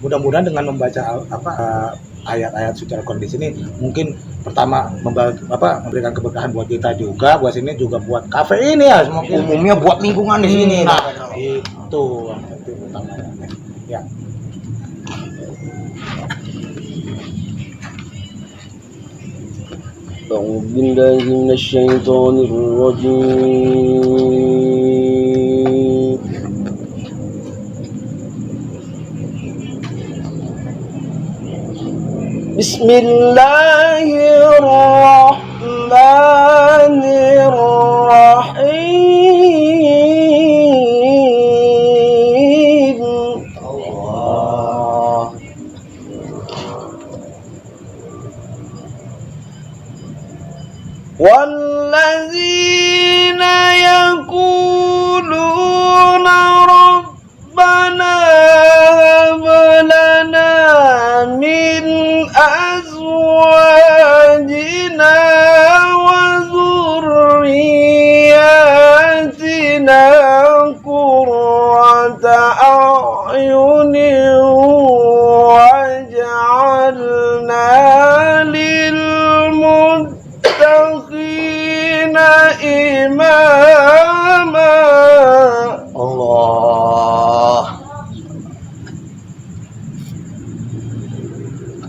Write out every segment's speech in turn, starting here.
mudah-mudahan dengan membaca ayat-ayat suci Al-Quran di sini mungkin pertama memberikan keberkahan buat kita juga, buat sini juga buat kafe ini ya, mungkin umumnya buat lingkungan di sini. Nah, itu yang penting utamanya. Ya. أعوذ بالله من الشيطان الرجيم بسم الله الرحمن الرحيم الله والذين يقولون ربنا هب لنا من أزواجنا وذرياتنا قرة أعين واجعلنا للمتقين إماما. Allah.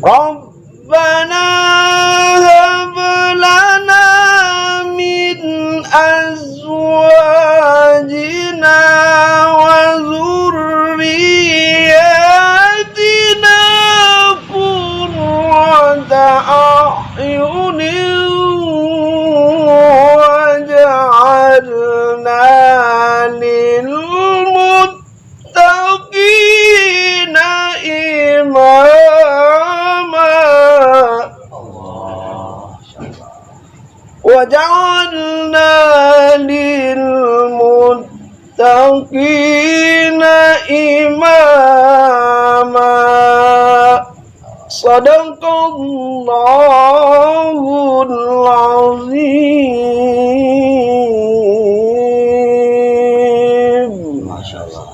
ربنا هب لنا من أزواجنا وذرياتنا قرة أعين واجعلنا للمتقين إماما. وجعلنا للمتقين إماما. صدق الله العظيم. Masya Allah.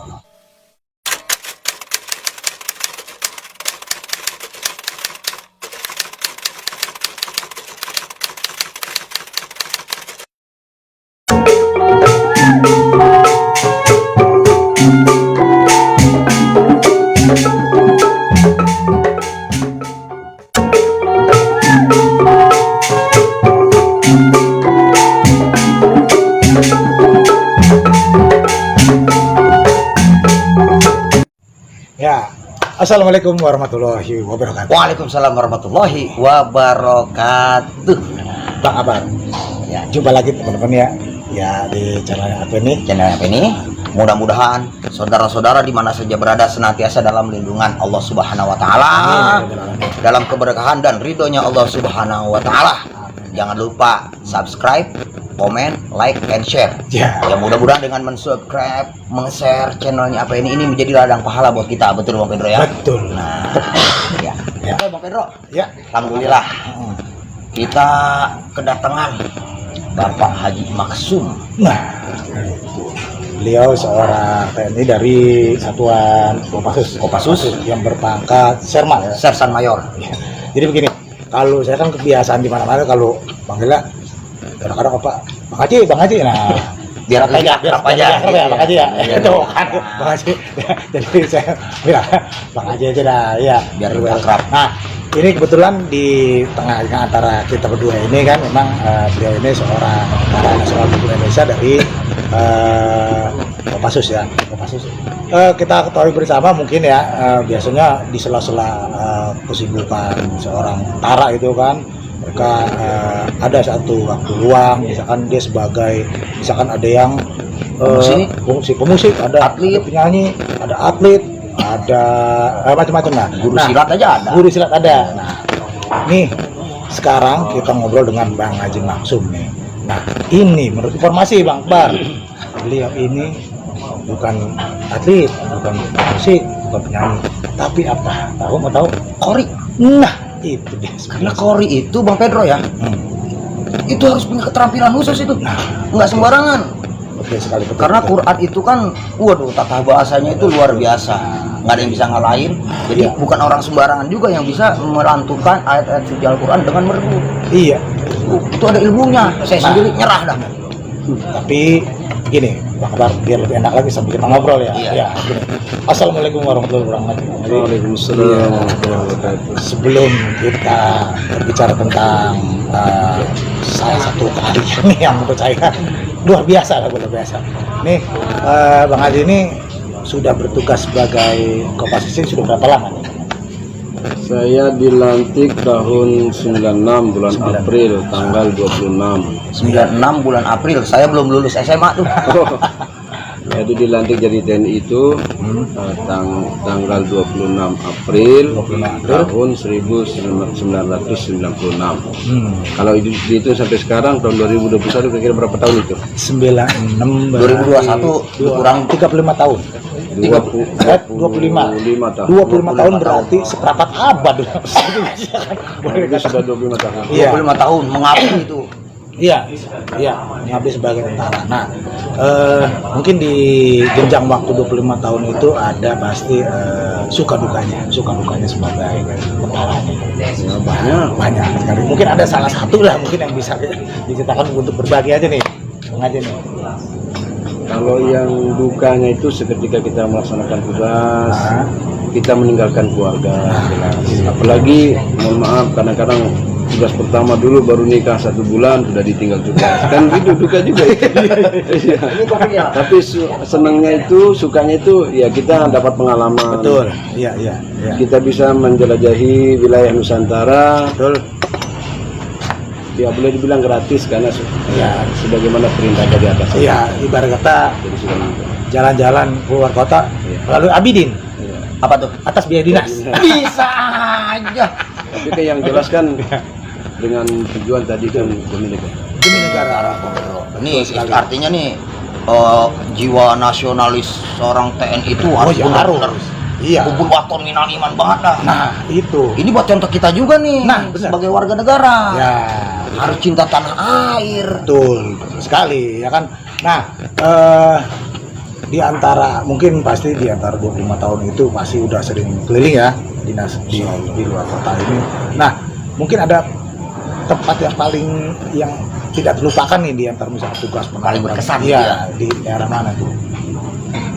Ya. Assalamualaikum warahmatullahi wabarakatuh. Waalaikumsalam warahmatullahi wabarakatuh. Bang Abang. Ya, jumpa lagi teman-teman ya. Ya, di channel apa ini? Channel apa ini? Mudah-mudahan saudara-saudara di mana saja berada senantiasa dalam lindungan Allah Subhanahu wa taala, dalam keberkahan dan ridhonya Allah Subhanahu wa taala. Jangan lupa subscribe, komen, like, and share. Ya. Ya mudah-mudahan dengan mensubscribe, meng-share channelnya apa ini menjadi ladang pahala buat kita, betul Bang Pedro ya? Betul. Nah, ya. Ya. Oke Bang Pedro. Ya. Alhamdulillah kita kedatangan Bapak Haji Maksum. Nah, itu. Beliau seorang TNI dari Satuan Kopassus yang berpangkat Serman ya. Sersan Mayor. Ya. Jadi begini, kalau saya kan kebiasaan di mana-mana kalau panggilnya kadang-kadang apa Bang Haji, nah biar apa aja, Bang Haji ya, itu kan Bang Haji. Jadi saya bilang Bang Haji aja dah, ya biar lebih akrab. Nah, ini kebetulan di tengah antara kita berdua ini kan memang beliau ini seorang tentara nasional Republik Indonesia dari Kopassus ya. Kopassus. Kita ketahui bersama mungkin ya, biasanya di sela-sela kesibukan seorang tentara itu kan mereka ada satu waktu luang, misalkan dia sebagai misalkan ada yang pemusik, ada atlet, penyanyi, ada atlet, ada macam-macam lah. Guru silat aja ada. Guru silat ada. Nah, nih sekarang kita ngobrol dengan Bang Haji Maksum nih. Nah, ini menurut informasi Bang Bar, beliau ini bukan atlet, bukan musik, bukan penyanyi, tapi apa? Mau tahu? Kori. Nah, itu dia. Karena kori itu Bang Pedro ya, itu harus punya keterampilan khusus itu. Nggak sembarangan. Oke sekali. Betul, Karena betul. Quran itu kan, waduh, tata bahasanya itu luar biasa. nggak ada yang bisa ngalahin. Jadi Iya. bukan orang sembarangan juga yang bisa melantunkan ayat-ayat suci Al-Quran dengan merdu. Iya. Itu ada ilmunya. Saya sendiri nyerah dah. Tapi gini, Bang Akbar, biar lebih enak lagi sambil kita ngobrol ya. Iya. Ya, gini. Assalamualaikum warahmatullahi wabarakatuh. Waalaikumsalam warahmatullahi wabarakatuh. Sebelum kita berbicara tentang salah satu keahlian nih yang menurut saya luar biasa lah, luar biasa. Nih, Bang Haji ini sudah bertugas sebagai Kopassus sudah berapa lama nih? Saya dilantik tahun 96 bulan April tanggal 26. 96 bulan April. Saya belum lulus SMA tuh. Jadi dilantik jadi TNI itu tanggal 26 April tahun 1996. Kalau itu sampai sekarang tahun 2021 kira-kira berapa tahun itu? 96 2021 kurang 35 tahun. 25 tahun. 25 tahun berarti seperempat abad. Itu sudah 25 tahun. Iya. 25 tahun mengabdi itu. Iya, mengabdi sebagai tentara. Nah, mungkin di jenjang waktu 25 tahun itu ada pasti suka dukanya sebagai tentaranya. Banyak sekali. Mungkin ada salah satu lah mungkin yang bisa diceritakan untuk berbagi aja nih, aja nih. Kalau yang dukanya itu seketika kita melaksanakan tugas, kita meninggalkan keluarga, jelas. Apalagi, mohon maaf, kadang-kadang tugas pertama dulu baru nikah 1 bulan sudah ditinggal tugas, kan itu duka juga. Iya. Tapi senangnya itu, sukanya itu, ya kita dapat pengalaman. Betul, iya. Kita bisa menjelajahi wilayah Nusantara. Betul. Ya boleh dibilang gratis karena Ya, sebagaimana perintah dari atas. iya, ibarat kata Jadi sudah mampu. jalan-jalan keluar kota melalui Abidin Iya. Apa tuh? atas biaya dinas. Bisa aja. Tapi kan yang jelas kan dengan tujuan tadi kan demi negara. Demi negara. Ini artinya nih jiwa nasionalis seorang TNI itu Oh harus ya benar-benar harus. Iya. kubur waton minal iman banget dah. Nah, itu. Ini buat contoh kita juga nih, Nah, benar. sebagai warga negara. Ya, Harus cinta tanah air. betul sekali ya kan. Nah, di antara mungkin pasti di antara 25 tahun itu pasti udah sering keliling ya dinas di luar kota ini. Nah, mungkin ada tempat yang paling yang tidak terlupakan nih di antara misalnya tugas Paling berkesan, Iya, ya. di daerah mana tuh?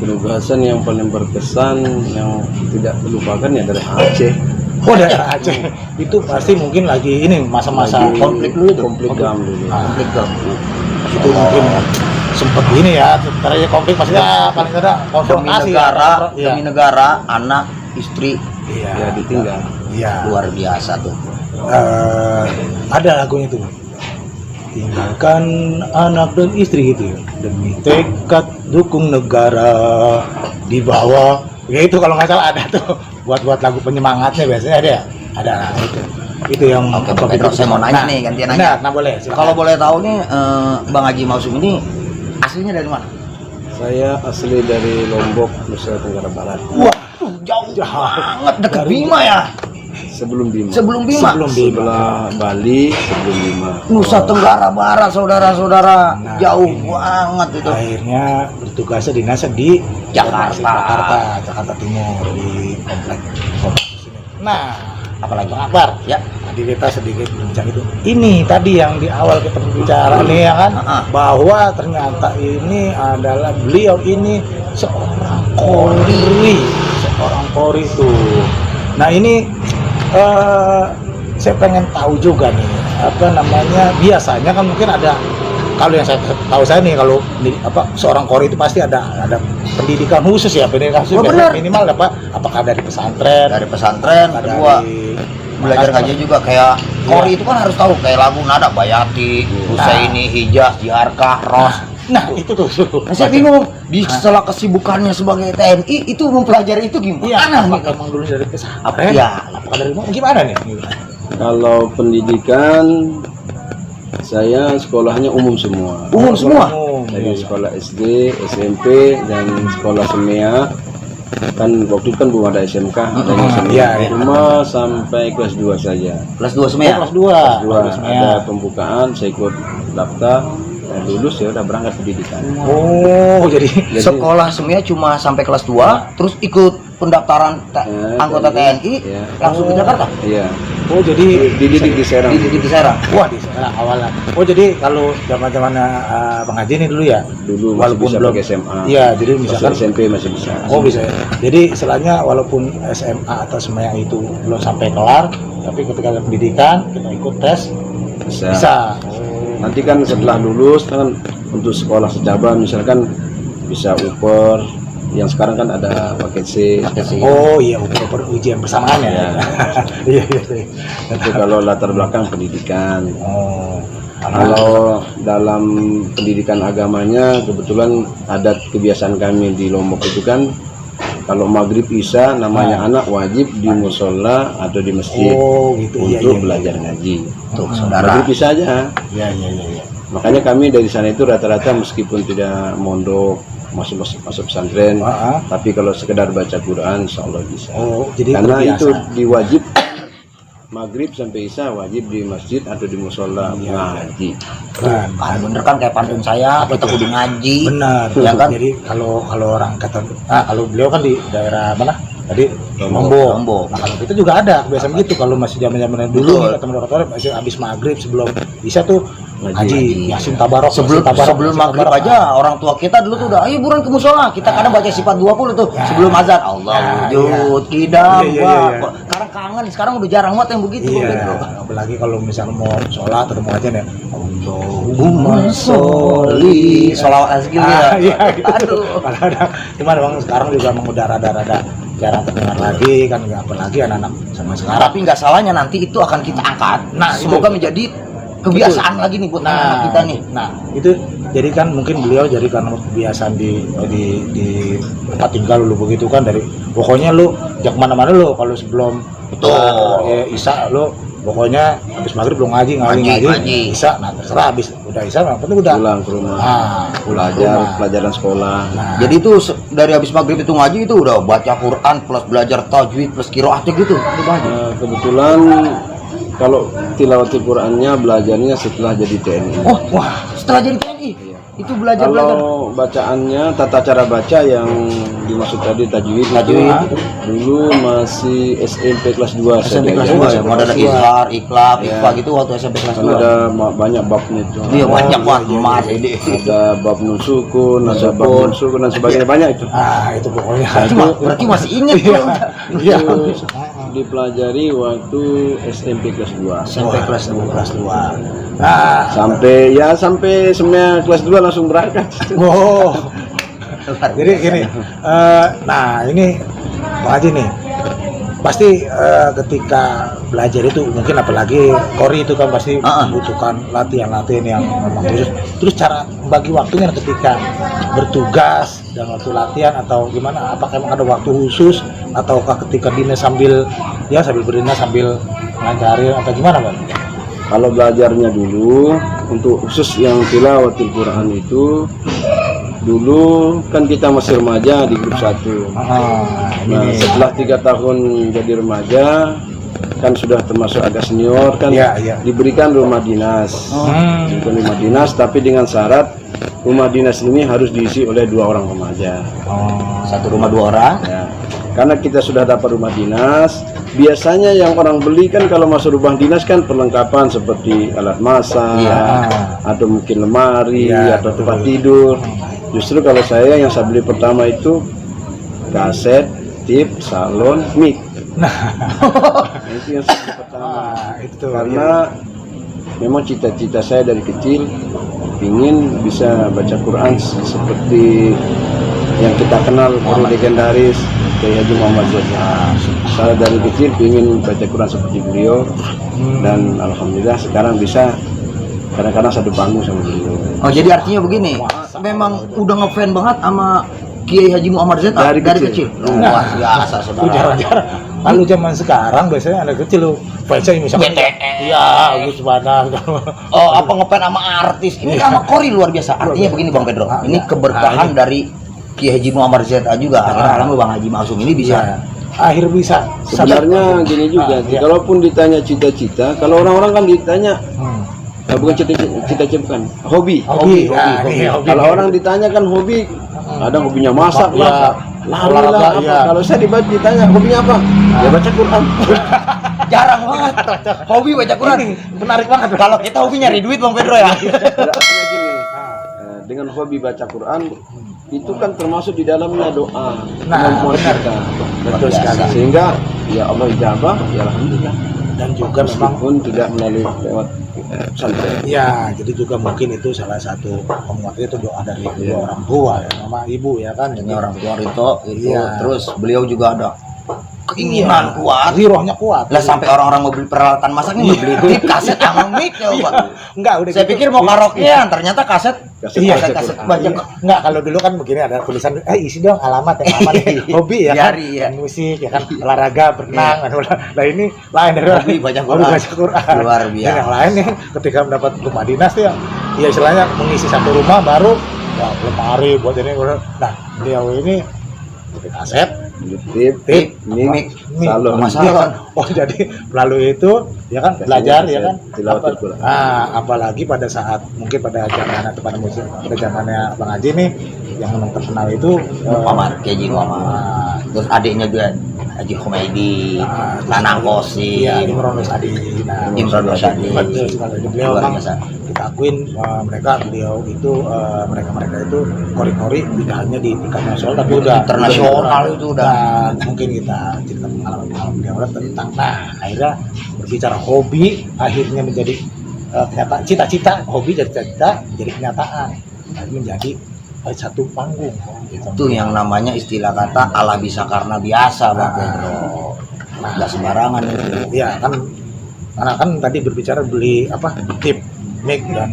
Penugasan yang paling berkesan yang tidak terlupakan ya dari Aceh. Oh, daerah Aceh. Itu pasti mungkin lagi ini masa-masa Lagi konflik dulu itu. konflik GAM dulu. Konflik GAM. Itu mungkin sempet ini ya, sebenarnya konflik maksudnya paling tidak Demi konfrontasi negara, ya. demi negara, anak, istri, Iya. Ya ditinggal. Iya. luar biasa tuh. Ada lagunya tuh. Tinggalkan anak dan istri gitu ya. Demi tekad dukung negara di bawah. Ya itu kalau nggak salah ada tuh. Buat lagu penyemangatnya biasanya ada ya. Ada itu yang Oke, Pak Pedro, saya mau nanya nih, gantian nanya. Nah, boleh. Silakan. Kalau boleh tahu nih, Bang Haji Mausum ini aslinya dari mana? Saya asli dari Lombok, Nusa Tenggara Barat. Wah, jauh banget, dekat Bima ya. Sebelum Bima. Sebelum Bima. Sebelah Bali, sebelum Bima. Nusa Tenggara Barat, saudara-saudara, Nah, jauh ini. banget itu. Akhirnya bertugasnya dinasnya di Jakarta. Jakarta Timur di komplek. Nah, Apalagi? Bang Akbar, Ya. tadi kita sedikit bincang itu. Ini tadi yang di awal kita berbicara nih ya kan, bahwa ternyata ini adalah beliau ini seorang Polri tuh. Nah ini saya pengen tahu juga nih, apa namanya, biasanya kan mungkin ada, kalau yang saya tahu saya nih, kalau seorang Polri itu pasti ada pendidikan khusus ya, pendidikan khusus Oh, benar. minimal apakah dari pesantren, Dari pesantren, kedua belajar ngaji juga kayak Polri itu kan harus tahu kayak lagu nada Bayati, Husaini, Hijaz, Jiharkah, Ros. Nah itu tuh. Nah, saya bingung di setelah kesibukannya sebagai TNI itu mempelajari itu Iya, gimana nih? apakah emang dulu dari pesantren? Iya. Apakah dari mana? Gimana nih? Kalau pendidikan saya sekolahnya umum semua. Umum semua. Dari sekolah SD, SMP dan sekolah semea. Kan waktu itu kan belum ada SMK, adanya semea. Iya, iya. Cuma sampai kelas 2 saja. Kelas 2 semua. Kelas 2. Kelas 2 ada pembukaan, saya ikut daftar, dan lulus ya udah berangkat pendidikan. Oh, jadi Sekolah semua cuma sampai kelas 2, terus ikut pendaftaran anggota TNI Ya. langsung ke Jakarta. Iya. Oh jadi Dididik di Serang. Di Serang. wah di sana awalnya. Oh jadi kalau zaman-zamannya Bang Haji ini dulu ya. Dulu masih Walaupun bisa belum pakai SMA. Iya, jadi Masih misalkan SMP masih bisa. oh bisa ya. Jadi istilahnya walaupun SMA atau semuanya itu belum sampai kelar, tapi ketika ada pendidikan kita ikut tes bisa. Nanti kan setelah lulus kan untuk sekolah sejabat misalkan bisa uper, yang sekarang kan ada paket C. Oh iya, ujian bersamaan ya. Iya iya. Itu kalau latar belakang pendidikan. Oh. Kalau dalam pendidikan agamanya kebetulan adat kebiasaan kami di Lombok itu kan kalau maghrib isya namanya anak wajib di musola atau di masjid Oh gitu iya. untuk iya. belajar ngaji. Tuh, saudara. Maghrib isya aja. Iya iya iya. Iya. Makanya kami dari sana itu rata-rata meskipun tidak mondok masuk pesantren, tapi kalau sekedar baca Quran insya Allah bisa. Oh jadi Karena terbiasa. itu diwajib maghrib sampai isya wajib di masjid atau di musola ngaji. Keren. Kan bener kan kayak pantun saya, kita kudu ngaji. Benar. Ya kan? Jadi kalau orang kata kalau beliau kan di daerah mana? Tadi Lombok. Lombok. Nah kalau kita juga ada kebiasaan gitu kalau masih zaman-zaman dulu nih ketemu orang masih habis maghrib sebelum bisa tuh ngaji Yasin Tabarok. Sebelum maghrib aja orang tua kita dulu tuh udah ayo buruan ke musola, kita kadang baca sifat 20 tuh sebelum azan. Allah wujud kidam. Sekarang kangen, sekarang udah jarang banget yang begitu. Iya, apalagi kalau misalnya mau sholat atau mau aja nih Allahumma sholli sholawat azkir ya. Iya gitu. Aduh. Cuman bang sekarang juga emang udah rada-rada jarang terdengar lagi kan, nggak apalagi anak-anak sama sekarang. Tapi nggak salahnya nanti itu akan kita angkat. Nah, semoga itu. menjadi kebiasaan lagi nih buat anak kita nih. Nah, itu jadi kan mungkin beliau jadi karena kebiasaan di tempat tinggal dulu begitu kan dari pokoknya lu jak mana-mana lu kalau sebelum isya lu pokoknya habis maghrib lu ngaji. Isya nah terserah habis udah isya yang penting udah Pulang ke rumah. Belajar Pelajaran sekolah. Nah, Jadi itu dari habis maghrib itu ngaji itu udah baca Quran plus belajar tajwid plus qiraat gitu. Kebetulan kalau tilawatil Qurannya belajarnya setelah jadi TNI. Oh, wah, setelah jadi TNI itu belajar. Kalau bacaannya tata cara baca yang dimaksud tadi tajwid. Dulu masih SMP kelas 2. SMP kelas 2 ya, mau ada izhar, ikhlas, ikhfa gitu waktu SMP kelas 2. Kan ada banyak babnya itu. Iya banyak banget mas ini. Ada bab nun sukun, ada bab nun sukun dan sebagainya banyak itu. itu pokoknya Berarti masih inget tuh. iya Dipelajari waktu SMP kelas 2. SMP kelas 2. Nah, Sampai semua kelas 2 langsung berangkat. wow. Jadi gini, nah ini Pak Haji nih, pasti ketika belajar itu mungkin apalagi Kori itu kan pasti membutuhkan latihan-latihan yang memang khusus. Terus cara bagi waktunya ketika bertugas dan waktu latihan atau gimana? Apakah emang ada waktu khusus ataukah ketika dinas sambil berdinas sambil ngajarin atau gimana Bang? Kalau belajarnya dulu untuk khusus yang tilawatil Quran itu dulu kan kita masih remaja di grup 1. Nah, setelah 3 tahun jadi remaja kan sudah termasuk agak senior kan diberikan rumah dinas. Bukan rumah dinas tapi dengan syarat rumah dinas ini harus diisi oleh 2 orang remaja. Satu rumah 2 orang. Ya. Karena kita sudah dapat rumah dinas, biasanya yang orang beli kan kalau masuk rumah dinas kan perlengkapan seperti alat masak, atau mungkin lemari, atau tempat tidur. Justru kalau yang saya beli pertama itu kaset, tip, salon, mic. Itu yang saya beli pertama. Karena memang cita-cita saya dari kecil ingin bisa baca Quran seperti yang kita kenal orang legendaris Kiai Haji Muhammad Z. Saya dari kecil ingin baca Quran seperti beliau dan alhamdulillah sekarang bisa kadang-kadang satu panggung sama beliau. Oh jadi artinya begini, memang udah ngefan banget sama Kiai Haji Muhammad Z dari kecil. Luar biasa saudara. Jarang-jarang. Kalau zaman sekarang biasanya anak kecil lu fansnya misalnya iya Gus Bana. Oh apa ngefan sama artis ini sama Kori luar biasa. Artinya begini Bang Pedro, ini keberkahan dari Kiai Haji Muhammad Z juga. Akhirnya alhamdulillah Bang Haji Masum ini bisa bisa. Sebenarnya gini juga, kalaupun ditanya cita-cita, kalau orang-orang kan ditanya bukan cita-cita bukan hobi. Kalau orang ditanya kan hobi, ada hobinya masak lah, lari Olahraga, lah, apa. iya. Kalau saya ditanya hobinya apa, ya baca Quran. Jarang banget. Hobi baca Quran. Menarik banget. Kalau kita hobi nyari duit Bang Pedro ya. Tidak, artinya gini, dengan hobi baca Quran itu kan termasuk di dalamnya doa. Nah, kemampuan benar. kita. Betul sekali. Sehingga ya Allah ijabah, ya alhamdulillah. Dan juga memang Meskipun tidak melalui lewat pesantren. ya, jadi juga mungkin itu salah satu penguat itu doa dari kedua Iya. orang tua ya, sama ibu ya kan. Ini orang tua Rito itu Iya. terus beliau juga ada keinginan kuat. Rohnya kuat. Lah sampai orang-orang mau beli peralatan masak nih mau beli tip kaset sama mic ya, Pak. Enggak, udah Saya gitu. pikir mau karaokean, ternyata kaset. Iya, kaset Quran. baca. Enggak, kalau dulu kan begini ada tulisan isi dong alamat yang aman hobi ya kan. Diari, ya. Musik ya kan, olahraga, berenang. Nah ini lain dari Hobi baca Quran. Hobi baca Quran. Luar Dan biasa. yang lain nih ketika mendapat rumah dinas tuh ya istilahnya mengisi satu rumah baru ya lemari buat ini. Nah, beliau ini bikin kaset, Tip, mic, salon. Iya. Oh jadi melalui itu ya kan belajar ya kan Tilawatul Quran. apalagi pada saat mungkin pada zaman atau pada musim pada zamannya Bang Haji nih yang memang terkenal itu Muhammad Keji Muhammad. Terus adiknya juga Haji Humaydi, Nanang Kosi. iya Imron Rosadi. Nah, Imron Rosadi. betul sekali. Beliau Luar memang biasa. kita akuin beliau itu mereka itu kori-kori tidak hanya di tingkat nasional tapi udah Internasional itu udah. Dan mungkin kita cerita pengalaman beliau tentang akhirnya berbicara hobi akhirnya menjadi kenyataan, cita-cita hobi jadi cita-cita jadi kenyataan menjadi satu panggung gitu. Itu yang namanya istilah kata ala bisa karena biasa Bang Pedro. Nggak sembarangan itu. Iya kan, karena kan tadi berbicara beli apa tip mic dan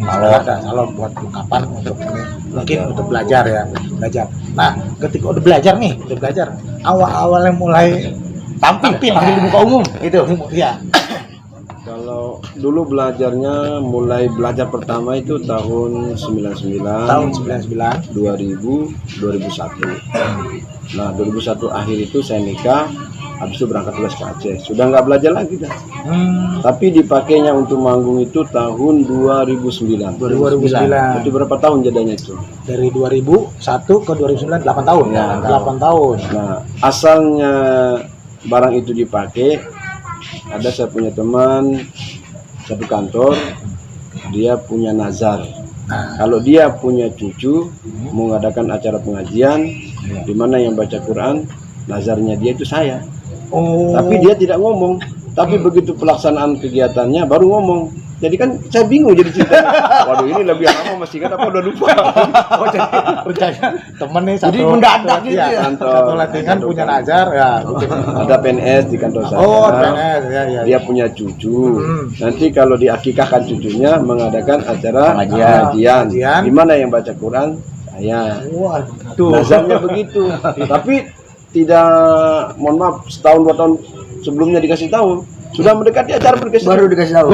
salon buat ungkapan untuk ini mungkin untuk belajar ya belajar. Nah ketika udah belajar awalnya mulai tampil di muka umum itu ya. Kalau dulu belajarnya mulai belajar pertama itu tahun 99, Tahun 99 2000, 2001. Nah 2001 akhir itu saya nikah, habis itu berangkat tugas ke Aceh. Sudah nggak belajar lagi dah. Tapi dipakainya untuk manggung itu tahun 2009. 2009 Itu berapa tahun jadinya itu? dari 2001 ke 2009 8 tahun Ya, 8 tahun. Nah asalnya barang itu dipakai, ada saya punya teman satu kantor, dia punya nazar. Kalau dia punya cucu mau mengadakan acara pengajian di mana yang baca Quran, nazarnya dia itu saya. Oh Tapi dia tidak ngomong. Tapi begitu pelaksanaan kegiatannya baru ngomong. Jadi kan saya bingung jadi ceritanya. Waduh ini lebih lama masih kan apa udah lupa. oh jadi rencana temen nih satu Jadi mendadak gitu iya, ya. satu latihan punya nazar ya Ada PNS di kantor saya. oh PNS ya Dia punya cucu. Nanti kalau diakikahkan cucunya mengadakan acara Pengajian. pengajian. Di mana yang baca Quran? Saya. waduh Nazarnya begitu. Tapi tidak, mohon maaf, setahun 2 tahun sebelumnya dikasih tahu. Sudah mendekati acara berkesempatan. Baru dikasih tahu.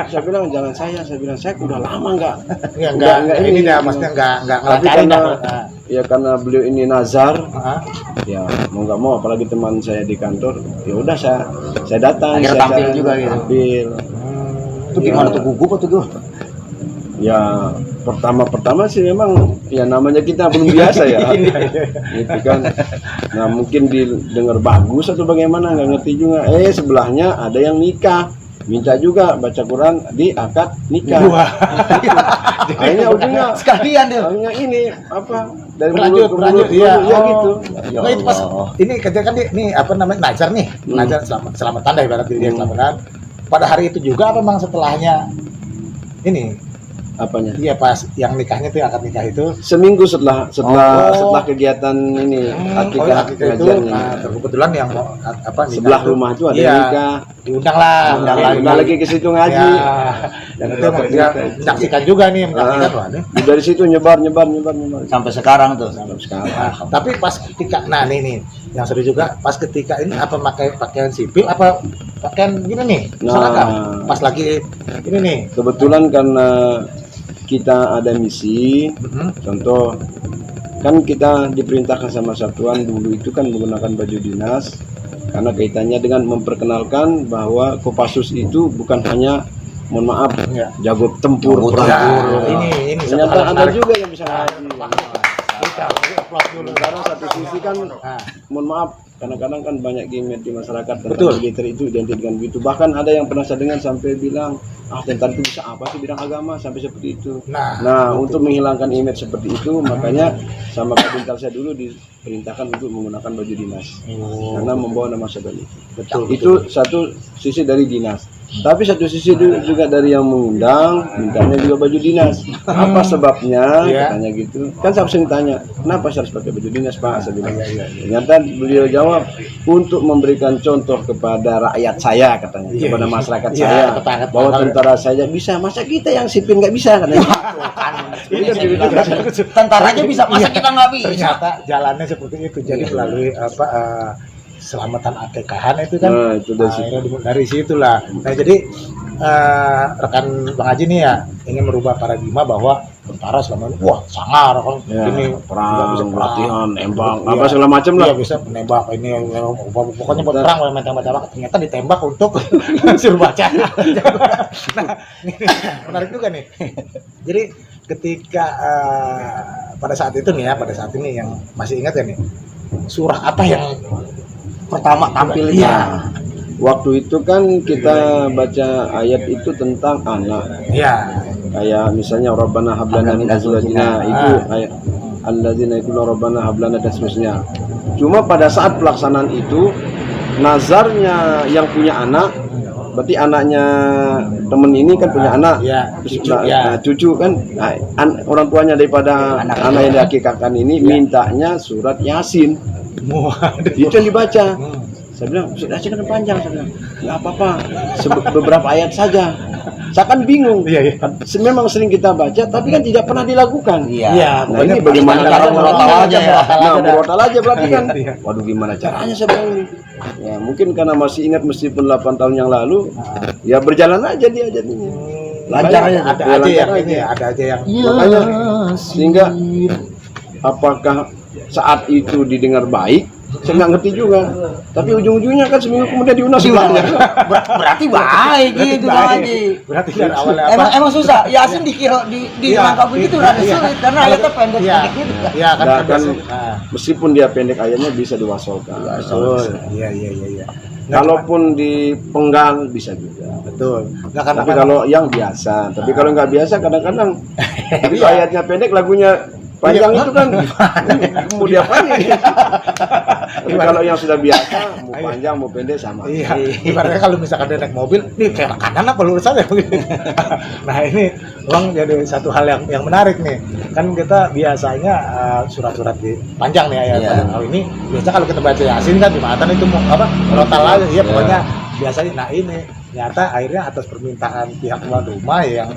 Saya bilang jangan saya bilang saya udah lama enggak. ya enggak ini ya maksudnya enggak Tapi ngelancarin karena dah. ya karena beliau ini nazar, Hah? ya mau nggak mau apalagi teman saya di kantor, ya udah saya datang. Akhirnya saya tampil acara- juga gitu. Tampil. Itu gimana tuh gugup atau gimana? Ya pertama sih memang ya namanya kita belum biasa ya. Gitu kan. Nah mungkin didengar bagus atau bagaimana nggak ngerti juga. Sebelahnya ada yang nikah, minta juga baca Quran di akad nikah. Wah. Akhirnya ujungnya Sekalian dia. akhirnya ini apa dari Berlanjut, mulut ke berlanjut, mulut, iya. ya Oh. gitu. Ya Nah, itu pas Allah. ini kerja kan nih apa namanya nazar nih nazar selamat tanda ibarat dia selamatan pada hari itu juga apa memang setelahnya ini Apanya? iya pas yang nikahnya tuh akad nikah itu Seminggu setelah Oh. setelah kegiatan ini akikah akikah itu pengajiannya. kebetulan yang mau apa nikah Sebelah tuh, rumah itu ada iya, yang nikah. diundang lah Undang lagi ke situ ngaji. ya, dan itu dia menyaksikan juga nih menyaksikan wah nih. Dari situ nyebar. Sampai sekarang tuh. Sekarang. Nah, tapi pas ketika nah nih yang seru juga pas ketika ini apa pakai pakaian sipil apa pakaian gini nih seragam pas lagi ini nih Kebetulan karena kita ada misi, contoh kan kita diperintahkan sama satuan dulu itu kan menggunakan baju dinas karena kaitannya dengan memperkenalkan bahwa Kopassus itu bukan hanya mohon maaf Ya. jago tempur Jago perang. tempur. ini satu Ternyata hal ada menarik. juga yang bisa ngaji. Aplaus dulu. Sekarang satu sisi kan, Ah. mohon maaf, kadang-kadang kan banyak gimmick di masyarakat tentang Betul. militer itu identik dengan begitu. Bahkan ada yang pernah saya dengar sampai bilang, tentara itu bisa apa sih bidang agama sampai seperti itu. Nah, untuk menghilangkan image seperti itu, makanya sama kabintal saya dulu diperintahkan untuk menggunakan baju dinas. Karena membawa nama sebagai itu. Betul. Itu satu sisi dari dinas. Tapi satu sisi juga dari yang mengundang, mintanya juga baju dinas. Apa sebabnya? Iya. Katanya gitu. Kan saya sering tanya, kenapa saya harus pakai baju dinas, Pak? Saya bilang. Ternyata beliau jawab, untuk memberikan contoh kepada rakyat saya, katanya, Iya, kepada iya. masyarakat Iya, saya, tetangga- bahwa tentara saya bisa, masa kita yang sipil nggak bisa, katanya. Ini saya bilang, tentaranya bisa, masa kita nggak bisa? Ternyata jalannya seperti itu. Jadi melalui selamatan akekahan itu kan. Nah, itu dari situ. akhirnya dari situlah. Nah, jadi rekan Bang Haji nih ya ingin merubah paradigma bahwa tentara selama ini wah sangar kan Ya, ini perang, bisa latihan, nembak, Iya. apa segala macam lah. Iya, bisa menembak ini pokoknya buat perang tembak ternyata ditembak untuk suruh baca. Nah, ini menarik juga nih. Jadi ketika pada saat itu nih ya, pada saat ini yang masih ingat ya nih, surah apa yang Pertama tampilnya. Iya. Waktu itu kan kita baca ayat itu tentang anak. ya Kayak misalnya Rabbana hablana min azwajina, itu ayat alladzina yaquluna Rabbana hablana dan seterusnya. Cuma pada saat pelaksanaan itu nazarnya yang punya anak, berarti anaknya temen ini kan punya anak, ya terus cucu, ya. cucu kan, orang tuanya daripada Anak anak yang diakikahkan ini mintanya surat Yasin. Waduh. Itu yang dibaca. Saya bilang, surat Yasin kan panjang. Saya bilang, nggak apa-apa, beberapa ayat saja. Saya kan bingung. Iya, iya. Memang sering kita baca, tapi kan tidak pernah dilakukan. Iya. Iya, Nah, ini pokoknya bagaimana cara caranya? murotal aja ya. Nah, murotal aja berarti kan. Iya. Waduh, gimana caranya saya bilang ini? Ya, mungkin karena masih ingat meskipun 8 tahun yang lalu, ya berjalan aja dia jadinya. Lancar aja, Makanya, ada ya, aja lancar yang aja. ini, ada aja yang Makanya sehingga apakah saat itu didengar baik? Saya nggak ngerti juga. Tapi ujung-ujungnya kan seminggu kemudian diunas sebelahnya. Berarti baik gitu Bang Haji. berarti dari awalnya Emang susah. Yasin dikira dirangkap begitu rada iya. sulit karena ayatnya pendek-pendek gitu. Iya kan, Nah, kan nah, meskipun dia pendek ayatnya bisa diwasolkan. betul. Iya. Kalaupun dipenggal bisa juga. Betul. Nggak karena Tapi kalau yang biasa, tapi kalau nggak biasa kadang-kadang jadi ayatnya pendek lagunya panjang itu kan mau diapain? Tapi kalau yang sudah biasa mau panjang mau pendek sama. iya, ibaratnya kalau misalkan dia naik mobil, nih kayak kanan apa lurus aja begini. Nah ini memang jadi satu hal yang menarik nih. Kan kita biasanya surat-surat di panjang nih ayat Iya. kalau ini biasa kalau kita baca Yasin kan Jumatan itu mau apa total aja ya pokoknya biasanya. Nah ini ternyata akhirnya atas permintaan pihak tuan rumah yang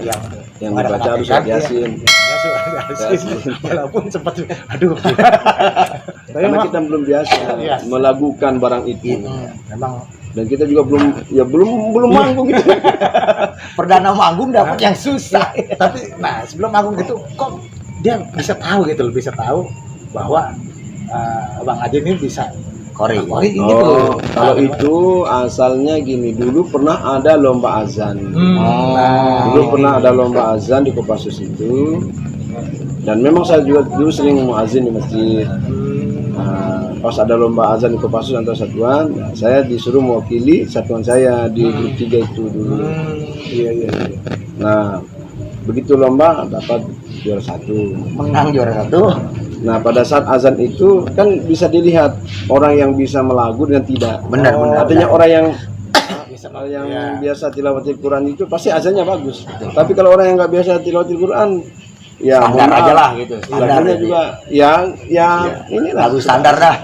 Yang dibaca harus kan, Yasin. ya surat Yasin walaupun sempat aduh tapi Karena memang kita belum biasa Iya. melakukan barang itu. memang Dan kita juga belum manggung gitu. Perdana manggung dapat yang susah. tapi nah sebelum agung gitu kok dia bisa tahu gitu loh, bisa tahu bahwa Bang Haji ini bisa Kori. gitu loh. Kalau itu asalnya gini, dulu pernah ada lomba azan. Dulu pernah ada lomba azan di Kopassus itu. Dan memang saya juga dulu sering muazin di masjid. Pas ada lomba azan di Kopassus antar satuan, saya disuruh mewakili satuan saya di grup 3 itu dulu. Iya. Nah, begitu lomba dapat juara 1. Menang juara 1. Nah, pada saat azan itu kan bisa dilihat orang yang bisa melagu dan tidak. Benar. Artinya orang yang Bisa yang ya. biasa tilawatil Quran itu pasti azannya bagus. Tapi kalau orang yang nggak biasa tilawatil Quran, ya Standar mohon maaf, aja lah gitu. Standar. lagunya juga yang inilah. Lagu standar dah.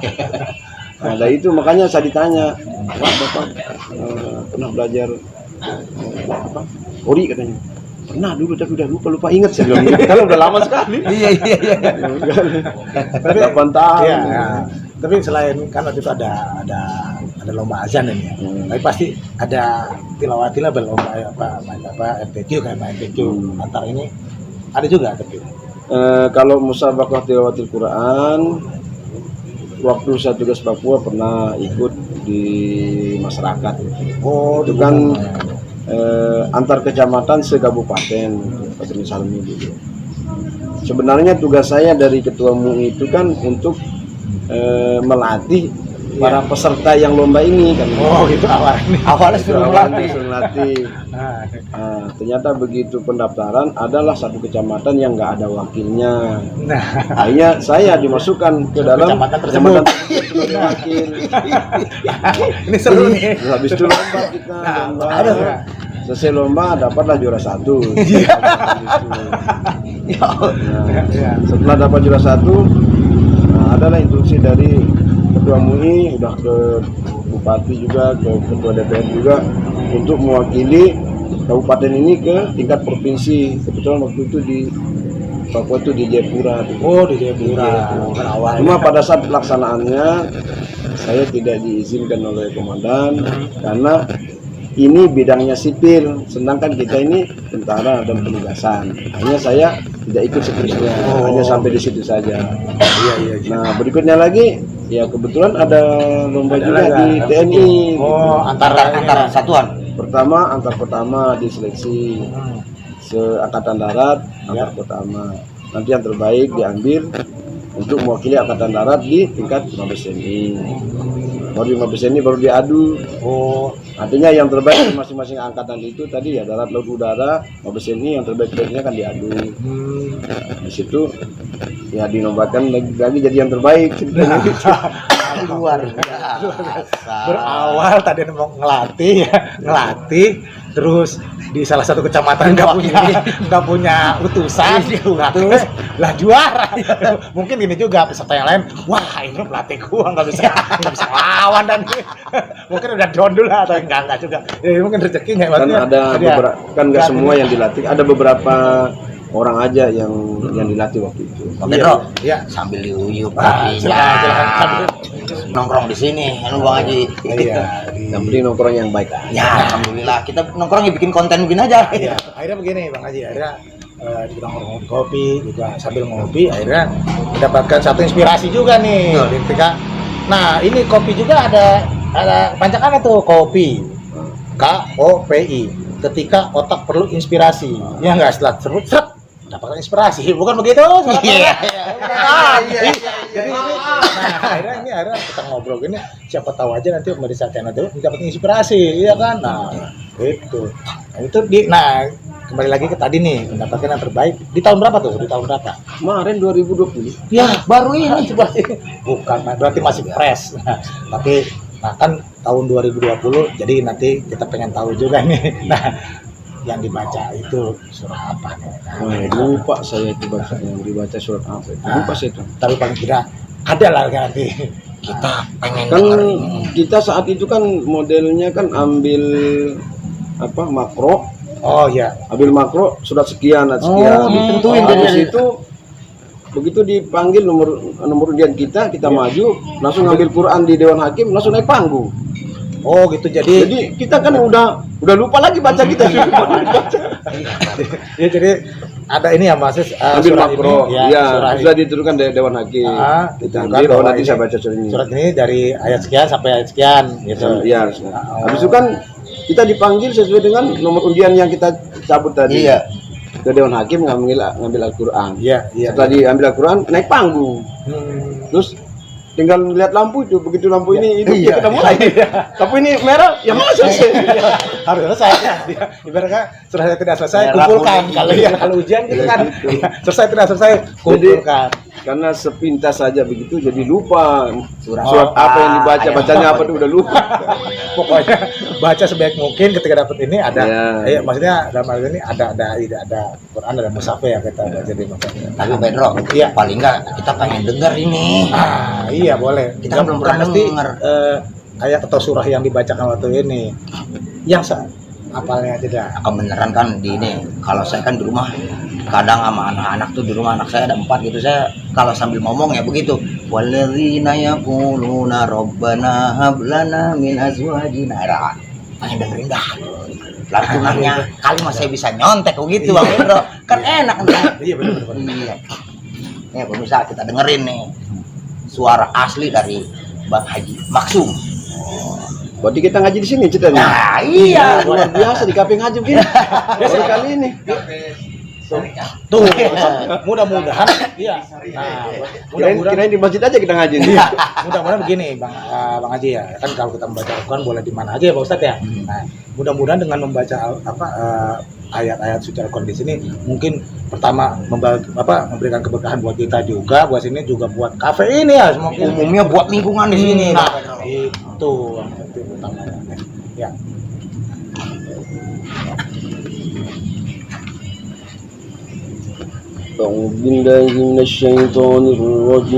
Nah, dari itu makanya saya ditanya, Pak, Bapak pernah belajar apa? Ori katanya. Pernah dulu tapi udah lupa ingat saya bilang gitu. Kalau udah lama sekali. Iya. Tapi 8 tahun. iya, tapi selain kan waktu itu ada lomba azan ini ya. Tapi pasti ada tilawatilah berlomba apa MTQ kayak MTQ antar ini ada juga tapi Kalau musabaqah tilawatil Quran, waktu saya tugas Papua pernah ikut di masyarakat. Itu kan antar kecamatan se kabupaten Kabupaten Salmi gitu. sebenarnya tugas saya dari ketua MUI itu kan untuk melatih para peserta yang lomba ini kan. Oh, itu awalnya. Awalnya Itu suruh awalnya melatih. suruh latih. Ternyata begitu pendaftaran adalah satu kecamatan yang nggak ada wakilnya. Nah, Akhirnya saya dimasukkan ke dalam Kecamatan tersebut. sebagai wakil. ini seru nih. Terus habis itu lomba kita lomba. aduh. Selesai lomba dapatlah juara 1. Ya Allah. Ya. Setelah dapat juara 1, adalah instruksi dari ketua MUI, udah ke bupati juga, ke ketua DPR juga untuk mewakili kabupaten ini ke tingkat provinsi. Kebetulan waktu itu di Papua itu di Jayapura. Oh, di Jayapura. Awalnya. Cuma pada saat pelaksanaannya saya tidak diizinkan oleh komandan karena ini bidangnya sipil, sedangkan kita ini tentara dan penugasan. Hanya saya tidak ikut seterusnya, hanya sampai di situ saja. Iya. Nah berikutnya lagi, ya kebetulan ada lomba juga lagi, di TNI. Oh, Antar satuan. Pertama antar pertama diseleksi, seangkatan darat antar pertama. Nanti yang terbaik diambil untuk mewakili angkatan darat di tingkat Mabes TNI. Baru di Mabes TNI baru diadu. Oh, Artinya yang terbaik di masing-masing angkatan itu tadi ya darat, laut, udara, Mabes TNI yang terbaik-baiknya kan diadu. Nah, di situ ya dinobatkan lagi jadi yang terbaik. Luar biasa. berawal tadi mau ngelatih, terus di salah satu kecamatan nggak punya utusan, nah, terus lah juara. Mungkin ini juga peserta yang lain, wah ini pelatih gua nggak bisa lawan dan mungkin udah down dulu atau enggak juga. Ya, mungkin rezekinya Kan maksudnya. ada Jadi, beberapa, kan nggak semua yang dilatih, ada beberapa orang aja yang dilatih waktu itu. Pak Pedro, Iya. sambil diuyup Ah, silakan. Sambil- nongkrong di sini, anu Bang Haji. Iya. Yang penting nongkrong yang baik. Ya, alhamdulillah kita nongkrongnya bikin konten begini aja. Iya, akhirnya begini Bang Haji, akhirnya kita ngopi kopi juga sambil ngopi, akhirnya mendapatkan satu inspirasi juga nih. Ketika, nah ini kopi juga ada pancakannya tuh, kopi, KOPI. Ketika otak perlu inspirasi, ya nggak, setelah seret dapatkan inspirasi, bukan begitu? Iya. Jadi ini, nah akhirnya kita ngobrol gini, siapa tahu aja nanti pemirsa channel itu dapat inspirasi, iya kan? Nah itu, kembali lagi ke tadi nih, mendapatkan yang terbaik di tahun berapa tuh? Di tahun berapa? Kemarin 2020. Ya baru ini coba, bukan, berarti masih fresh. Nah, tapi kan tahun 2020, jadi nanti kita pengen tahu juga nih. Nah, yang dibaca itu surah apa nih? Lupa saya itu baca yang dibaca surat apa itu. Lupa saya itu. Tapi paling tidak ada lah nanti. Kita pengen Kan denger. kita saat itu kan modelnya kan ambil apa makro, Oh ya. ambil makro surat sekian, sekian. Oh, ditentuin Habis jadi. itu begitu dipanggil nomor undian kita maju, langsung ngambil Quran di Dewan Hakim, langsung naik panggung. Oh gitu, jadi Kita kan udah lupa lagi baca kita. ya jadi ada ini ya Mas, Ambil surat makro, ini, ya, surah sudah diturunkan dari Dewan Hakim. Kita ditentukan ambil, bahwa nanti ini- saya baca surat ini. surat ini dari ayat sekian sampai ayat sekian gitu. Iya. Habis itu kan kita dipanggil sesuai dengan nomor undian yang kita cabut tadi. Iya. Ke Dewan Hakim ngambil Al-Quran. Iya. Setelah diambil Al-Quran naik panggung. Terus tinggal lihat lampu itu, begitu lampu ini hidup Iya. kita mulai. Lampu ini merah, ya mana selesai. Harus selesai ya. Ibaratnya selesai tidak selesai Merah, kumpulkan. kuning. Kalau ujian gitu kan. Gitu. Selesai tidak selesai kumpulkan. Karena sepintas saja begitu jadi lupa Surat surat apa yang dibaca, ayat bacanya apa apa tuh udah lupa. Pokoknya baca sebaik mungkin, ketika dapat ini ada Iya. maksudnya dalam hal ini ada Quran, ada mushaf ya kita baca di makanya. Tapi Pedro, Iya. paling enggak kita pengen denger ini. Iya boleh. Kita belum pernah mesti denger. ayat atau surah yang dibacakan waktu ini. Yang apalnya tidak. Kebenaran kan di ini. Kalau saya kan di rumah kadang sama anak-anak tuh, di rumah anak saya ada 4 gitu, saya kalau sambil ngomong ya begitu, walladzina yaquluna rabbana hab lana min azwajina, pengen dengerin dah lantunannya, kali mas saya bisa nyontek begitu Bang Pedro, kan enak nih. Iya benar. Iya, nih pemirsa kita dengerin nih suara asli dari Bang Haji Maksum. Berarti kita ngaji di sini ceritanya. Nah iya, Luar biasa di kafe ngaji begini. Baru kali ini. Tuh, mudah-mudahan iya. Nah, mudah-mudahan Kirain di masjid aja kita ngaji nih. iya, mudah-mudahan begini Bang Haji ya. Kan kalau kita membaca Al-Qur'an boleh di mana aja ya Pak Ustadz ya. Nah, mudah-mudahan dengan membaca ayat-ayat suci Al-Qur'an di sini mungkin pertama memberikan keberkahan buat kita juga, buat sini juga buat kafe ini ya, mungkin Umumnya buat lingkungan di sini. nah, itu yang penting utamanya. Ya. أعوذ بالله من الشيطان الرجيم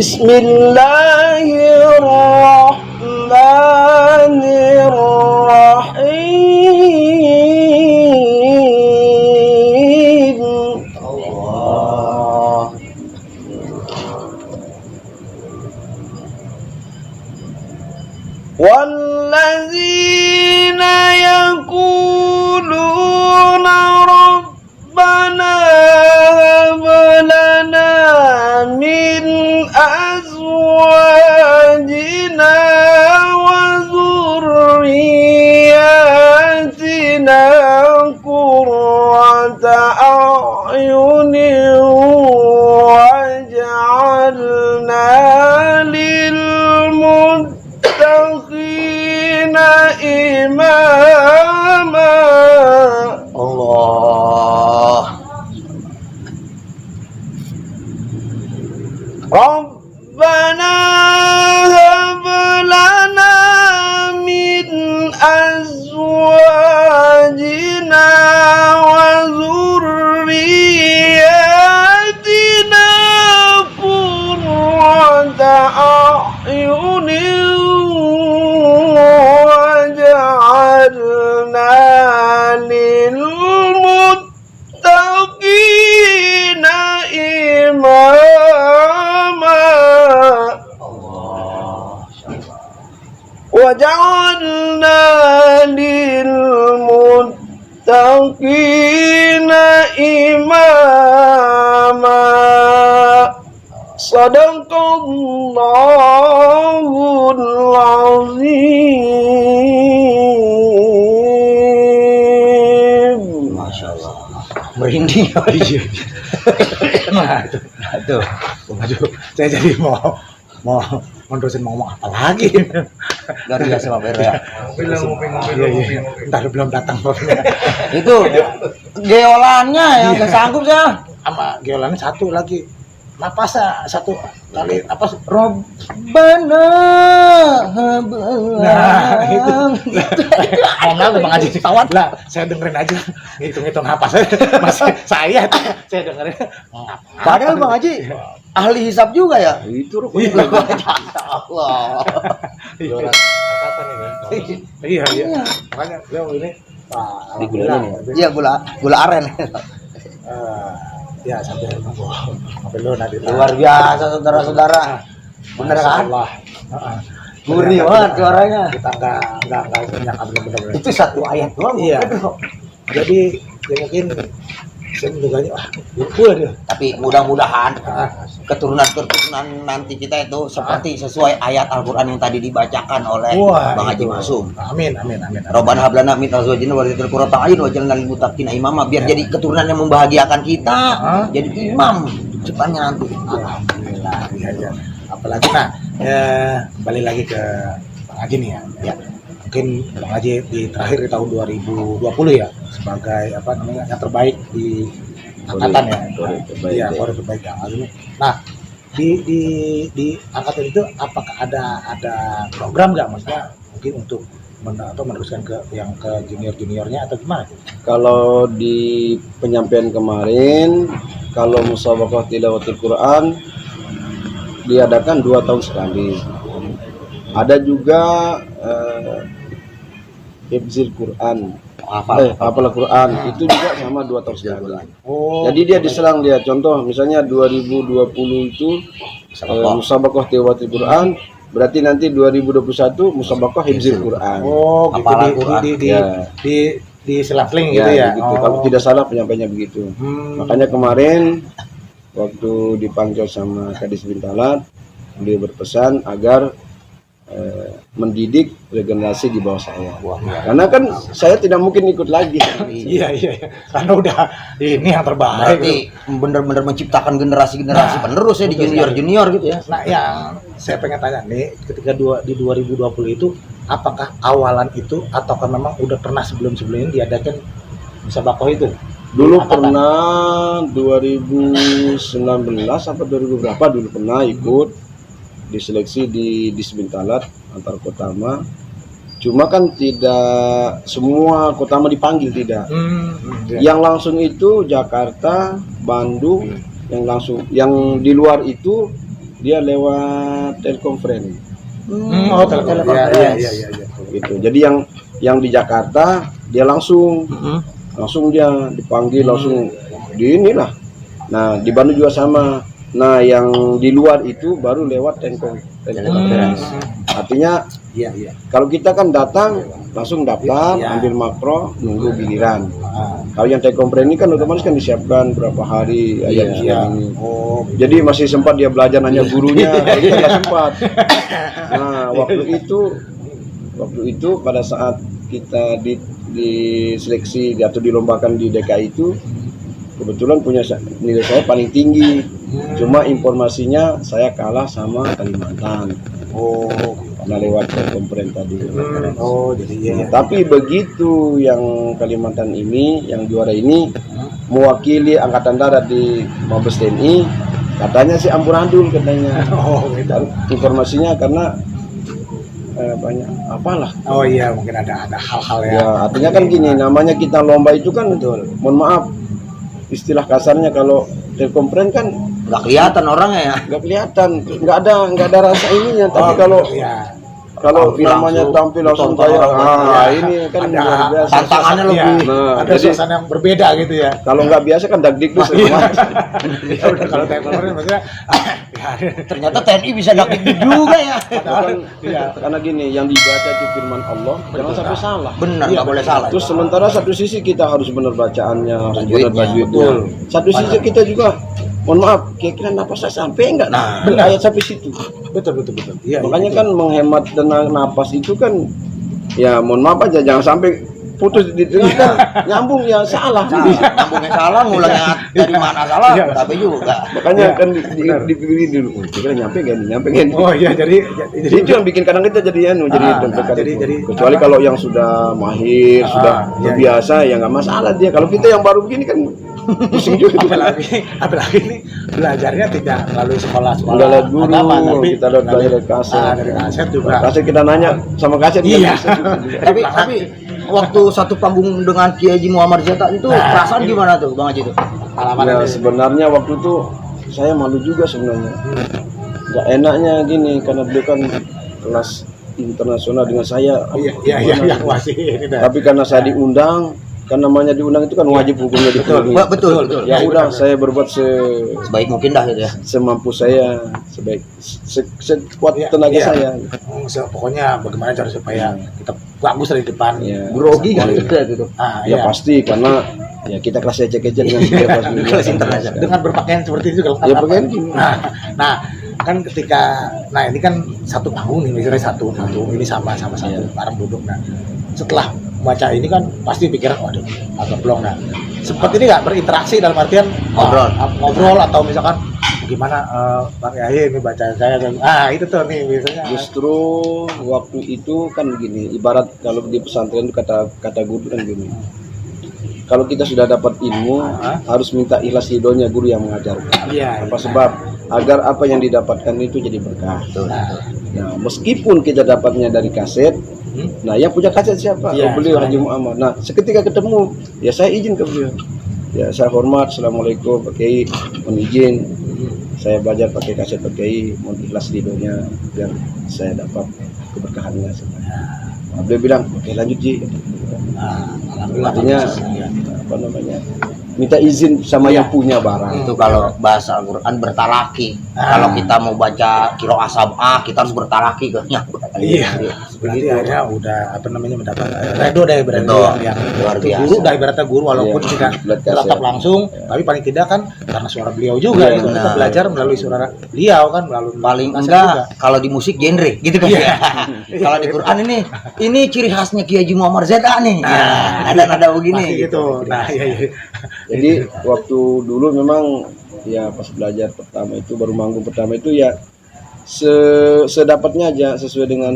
بسم الله الرحمن الرحيم Allah. والذين يقولون ربنا هب لنا من أزواجنا وذرياتنا قرة أعين واجعلنا للمتقين إماما. Allah. ربنا هب لنا من أزواجنا وذرياتنا قرة أعين واجعلنا للمتقين إماما. وجعلنا للمتقين إماما. صدق الله العظيم. Masya Allah. Merinding. Nah, itu. Tuh. Aduh, saya jadi mau menerusin mau ngomong apa lagi. Luar biasa Pak Vero ya. Iya. Ntar belum datang kopinya. Itu geolannya yang nggak sanggup saya. Sama geolannya satu lagi. Napasnya satu kali napas. Robbana Nah, itu. Ngomong Bang Haji kawan lah, saya dengerin aja. Hitung-hitung napas. Masih saya dengerin. Padahal Bang Haji ahli hisab juga ya. Itu Masya Allah. Iya. Makanya beliau ini Di gula ini. Iya gula aren. Ya sampai dulu nanti. Luar biasa saudara-saudara. Bener kan? Allah. Gurih banget suaranya. Kita enggak menyangka benar-benar. Itu satu ayat doang. Iya. Jadi ya mungkin saya menduganya dia. Tapi mudah-mudahan keturunan nanti kita itu seperti sesuai ayat Al-Qur'an yang tadi dibacakan oleh Bang Haji Masum. Amin. Rabbana hab lana min azwajina wa dzurriyyatina qurrata a'yun waj'alna lil muttaqina imama, biar jadi keturunan yang membahagiakan kita, jadi imam depannya nanti. Alhamdulillah. Iya. Apalagi kembali lagi ke Bang Haji nih ya. Ya. Mungkin Bang Haji di terakhir di tahun 2020 ya sebagai yang terbaik di angkatan ya. Iya, Polri terbaik yang ini. Nah, di angkatan itu apakah ada program nggak, maksudnya mungkin untuk meneruskan ke juniornya atau gimana? Kalau di penyampaian kemarin, kalau musabaqah tilawatul Quran diadakan 2 tahun sekali. Ada juga hifzil Quran, hafal Quran, itu juga sama 2 tahun sekali. Jadi dia diselang dia. Contoh misalnya 2020 itu musabaqah tilawatul Quran, berarti nanti 2021 musabaqah hifzil Quran. Oh, gitu. Hafalan Quran. Di selang-seling gitu ya. Gitu. Kalau tidak salah penyampaiannya begitu. Makanya kemarin waktu dipanggil sama Kadis Bintalat, beliau berpesan agar mendidik regenerasi di bawah saya. Karena kan saya tidak mungkin ikut lagi. Iya. Karena udah ini yang terbaik. Berarti benar-benar menciptakan generasi-generasi penerus ya di junior gitu ya. Nah, yang saya pengen tanya nih, ketika di 2020 itu, apakah awalan itu ataukah memang udah pernah sebelum-sebelumnya diadakan musabakoh itu? Dulu pernah 2019 atau 2000 berapa dulu pernah ikut diseleksi di Disbintalat antar Kotama. Cuma kan tidak semua Kotama dipanggil, tidak. Yang langsung itu Jakarta, Bandung, yang di luar itu dia lewat telekonferensi. Oh, telekonferensi. Iya. Gitu. Jadi yang di Jakarta dia langsung dia dipanggil langsung di inilah. Nah, di Bandung juga sama. Nah, yang di luar itu baru lewat telekonferensi. Artinya Iya. kalau kita kan datang langsung daftar, ambil makro, nunggu giliran. Kalau yang telekonferensi kan otomatis kan disiapkan berapa hari ayat ini. Oh, Jadi masih sempat dia belajar nanya gurunya, itu nggak sempat. Nah, waktu itu pada saat kita di seleksi atau dilombakan di DKI itu, kebetulan punya nilai saya paling tinggi. Cuma informasinya saya kalah sama Kalimantan. Oh, karena lewat telekonferensi tadi. Oh, jadi iya. Nah, tapi begitu yang Kalimantan ini, yang juara ini mewakili Angkatan Darat di Mabes TNI, katanya si amburadul katanya. Oh, gitu. Informasinya karena banyak apalah. Oh iya, mungkin ada hal-hal ya. Ya, artinya kan gini, namanya kita lomba itu kan betul. Mohon maaf, istilah kasarnya kalau telekonferensi kan Nggak kelihatan orangnya ya. nggak kelihatan, nggak ada rasa ininya. Tapi kalau Tampil namanya tampil langsung kayak ini kan ada luar biasa. tantangannya lebih. Nah, ada jadi suasana yang berbeda gitu ya. kalau nggak biasa kan dagdikduk semua. Ya udah, kalau telekonferensi maksudnya Ternyata TNI bisa dakdikduk juga ya. Karena gini, yang dibaca itu firman Allah, jangan sampai salah. Benar, nggak boleh salah. Terus sementara satu sisi kita harus benar bacaannya, harus benar Tajwidnya, tajwidnya. Satu sisi kita juga, mohon maaf, kira-kira napas saya sampai enggak? Nah, ayat sampai situ. betul. Iya. Makanya kan menghemat tenang napas itu kan, ya mohon maaf aja, jangan sampai putus di tengah kan nyambung ya salah. Nyambungnya salah, ngulangnya dari mana salah, tapi juga. Makanya kan dipilih dulu. Kira nyampe gak nih? Oh iya, jadi Itu yang bikin kadang kita jadi jadi kecuali kalau yang sudah mahir, sudah terbiasa ya nggak masalah dia. Kalau kita yang baru begini kan pusing juga. apalagi ini belajarnya tidak melalui sekolah Nggak lihat guru, agama, tapi kita lihat belajar dari kaset. dari kaset juga. Kaset kita nanya sama kaset Iya. Tapi waktu satu panggung dengan Kiai Haji Muhammad Zeta itu perasaan gimana tuh Bang Haji tuh? Ya sebenarnya waktu itu saya malu juga sebenarnya. Nggak enaknya gini karena beliau kan kelas internasional dengan saya. Iya, masih ini dah. Tapi karena saya diundang, kan namanya diundang itu kan wajib hukumnya dipenuhi. Betul. Ya udah, saya berbuat Sebaik mungkin dah gitu ya. semampu saya, sekuat tenaga saya. Pokoknya bagaimana cara supaya kita bagus dari depan. Ya. Grogi gitu. Ya pasti karena ya kita kelas ecek-ecek dengan bebas Kelas internasional. Dengan berpakaian seperti itu kalau Ya pakaian gini. nah kan ketika ini kan satu panggung nih, misalnya satu ini sama satu bareng duduk. Nah setelah baca ini kan pasti pikiran waduh agak blong. Nah sempat ini nggak berinteraksi dalam artian ngobrol atau misalkan gimana Bang Yahya ini baca saya itu tuh nih biasanya. Justru waktu itu kan begini, ibarat kalau di pesantren itu kata guru kan gini, kalau kita sudah dapat ilmu harus minta ikhlas ridhonya guru yang mengajarkan. Apa sebab? Agar apa yang didapatkan itu jadi berkah. Nah, meskipun kita dapatnya dari kaset, nah yang punya kaset siapa? Beliau Haji Muhammad. Nah, seketika ketemu, ya saya izin ke beliau. Ya saya hormat, assalamualaikum Pak Kiai, mohon izin. Saya belajar pakai kaset Pak Kiai, mohon ikhlas ridhonya biar saya dapat keberkahannya. Nah, beliau bilang, oke lanjut Ji. Artinya apa namanya? minta izin sama yang punya barang. Itu kalau bahasa Al-Quran bertalaki. Kalau kita mau baca qiraah sab'ah, kita harus bertalaki ke Iya. Berarti akhirnya udah apa namanya mendapat redo deh berarti Redo. yang Luar itu biasa. guru dah ibaratnya guru walaupun Iya. tidak Blood test, tatap ya. langsung, tapi paling tidak kan karena suara beliau juga Iya, gitu. Kita benar. belajar melalui suara beliau kan melalui Paling kaset enggak juga. kalau di musik genre gitu kan. Kalau di Quran ini ciri khasnya Kiai Haji Muhammad Zeta nih. Ya, ada nada begini. Pasti gitu. Nah, iya. Jadi waktu dulu memang ya pas belajar pertama itu baru manggung pertama itu ya sedapatnya aja sesuai dengan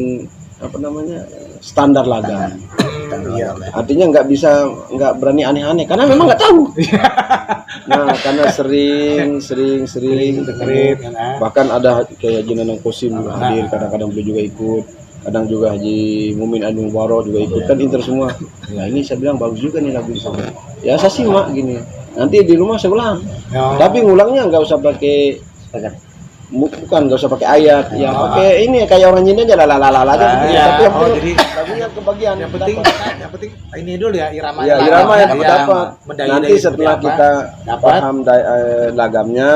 apa namanya standar lagam. Iya. Artinya nggak berani aneh-aneh karena memang nggak tahu. Nah karena sering dengerin kan. bahkan ada kayak Haji Nanang Kosim hadir, kadang-kadang beliau juga ikut, kadang juga Haji Mumin Adi Mubarak juga ikut, kan inter semua. Ya ini saya bilang bagus juga nih lagu itu. Ya saya simak gini. Nanti di rumah saya ulang. Oh. Tapi ngulangnya nggak usah pakai bukan nggak usah pakai ayat, yang pakai ini kayak orang nyindir aja lalalala aja. Iya. Tapi yang penting Jadi lagunya kebagian. yang penting ini dulu ya irama. Ya irama yang dapat. mendayai Nanti seperti setelah apa, kita dapat. paham lagamnya,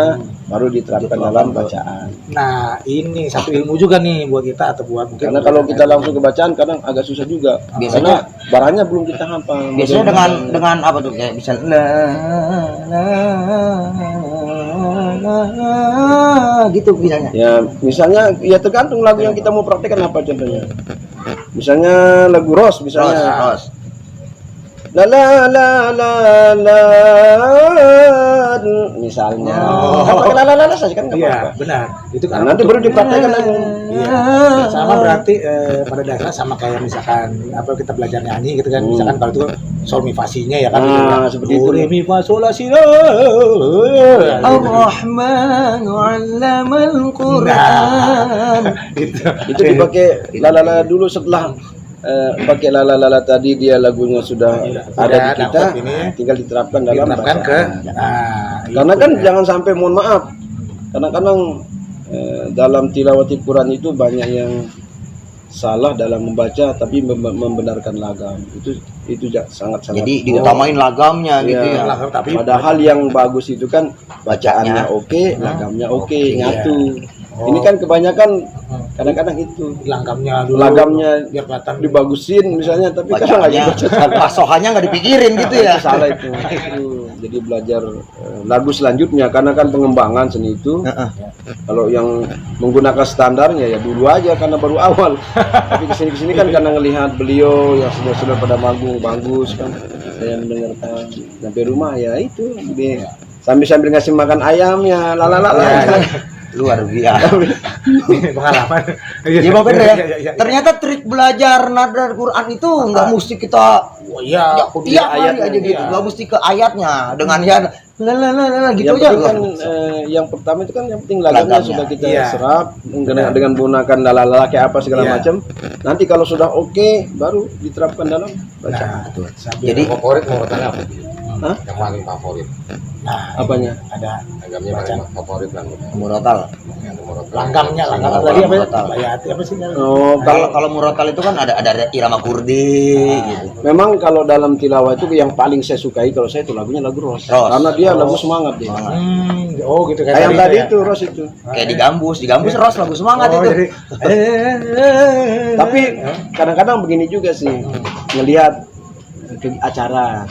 baru diterapkan dalam bacaan. Nah, ini satu ilmu juga nih buat kita atau buat mungkin. Karena kalau kita langsung ke bacaan kadang agak susah juga. Biasanya- Karena barangnya belum kita hafal. Biasanya dengan apa tuh kayak bisa gitu misalnya. Ya, misalnya ya tergantung lagu yang kita mau praktekkan apa contohnya. Misalnya lagu Ros misalnya. Ros. La la la la la misalnya. Kan pakai la la la la saja kan nggak Iya, apa-apa. benar. Itu Nah, karena nanti baru dipraktekkan lagi. Iya. Sama berarti pada dasarnya sama kayak misalkan apa kita belajar nyanyi gitu kan. Misalkan kalau itu sol mi fa sinya ya kan. Nah, gitu kan. seperti Do, itu. re, mi fa sol la si do. Ar-Rahman 'allamal Qur'an. Gitu. Itu dipakai la la la dulu setelah pakai la la la la tadi dia lagunya sudah ada di kita, dapat ini. tinggal diterapkan dalam Diterapkan ke bacaan. nah, Karena itu kan ya. jangan sampai mohon maaf, kadang-kadang dalam tilawatil Quran itu banyak yang salah dalam membaca tapi membenarkan lagam itu sangat-sangat Jadi diutamain lagamnya gitu Iya. ya. Tapi Padahal yang bagus itu kan bacaannya oke, lagamnya oke, nyatu. Oh. Ini kan kebanyakan kadang-kadang itu lagamnya dulu. lagamnya biar kelihatan dibagusin misalnya, tapi kadang lagi Bacaannya, baca salah. pasohannya nggak dipikirin gitu ya. Itu salah itu. Jadi belajar lagu selanjutnya karena kan pengembangan seni itu. Kalau yang menggunakan standarnya ya dulu aja karena baru awal. Tapi kesini kan karena ngelihat beliau yang sudah pada manggung bagus kan. Saya mendengarkan sampai rumah ya itu sambil ngasih makan ayamnya lalalala. Luar biasa. pengalaman. Iya Bang Pedro ya. Iya. Ternyata trik belajar nada Quran itu nggak mesti kita Oh, iya, tiap hari aja gitu. Nggak mesti ke ayatnya dengan ya gitu Yang aja. penting kan yang pertama itu kan yang penting lagamnya Lagamnya. sudah kita Iya. serap dengan menggunakan lalala kayak apa segala Iya. macam. Nanti kalau sudah oke baru diterapkan dalam bacaan. Jadi Favorit murotalnya apa? Hah? Yang paling favorit. Nah, Apanya? ada Lagamnya paling favorit kan. murotal. langgangnya Langgam tadi apa ya? murotal. Bayati apa sih? Oh, Kalau murotal itu kan ada irama kurdi gitu. memang kalau dalam tilawah itu yang paling saya sukai kalau saya itu lagunya lagu Ros. Ros. Karena dia lagu semangat dia. Oh gitu Kayak yang tadi ya? itu Ros itu. Kayak di gambus Ros lagu semangat Oh, itu. jadi Tapi kadang-kadang begini juga sih ngelihat ke acara.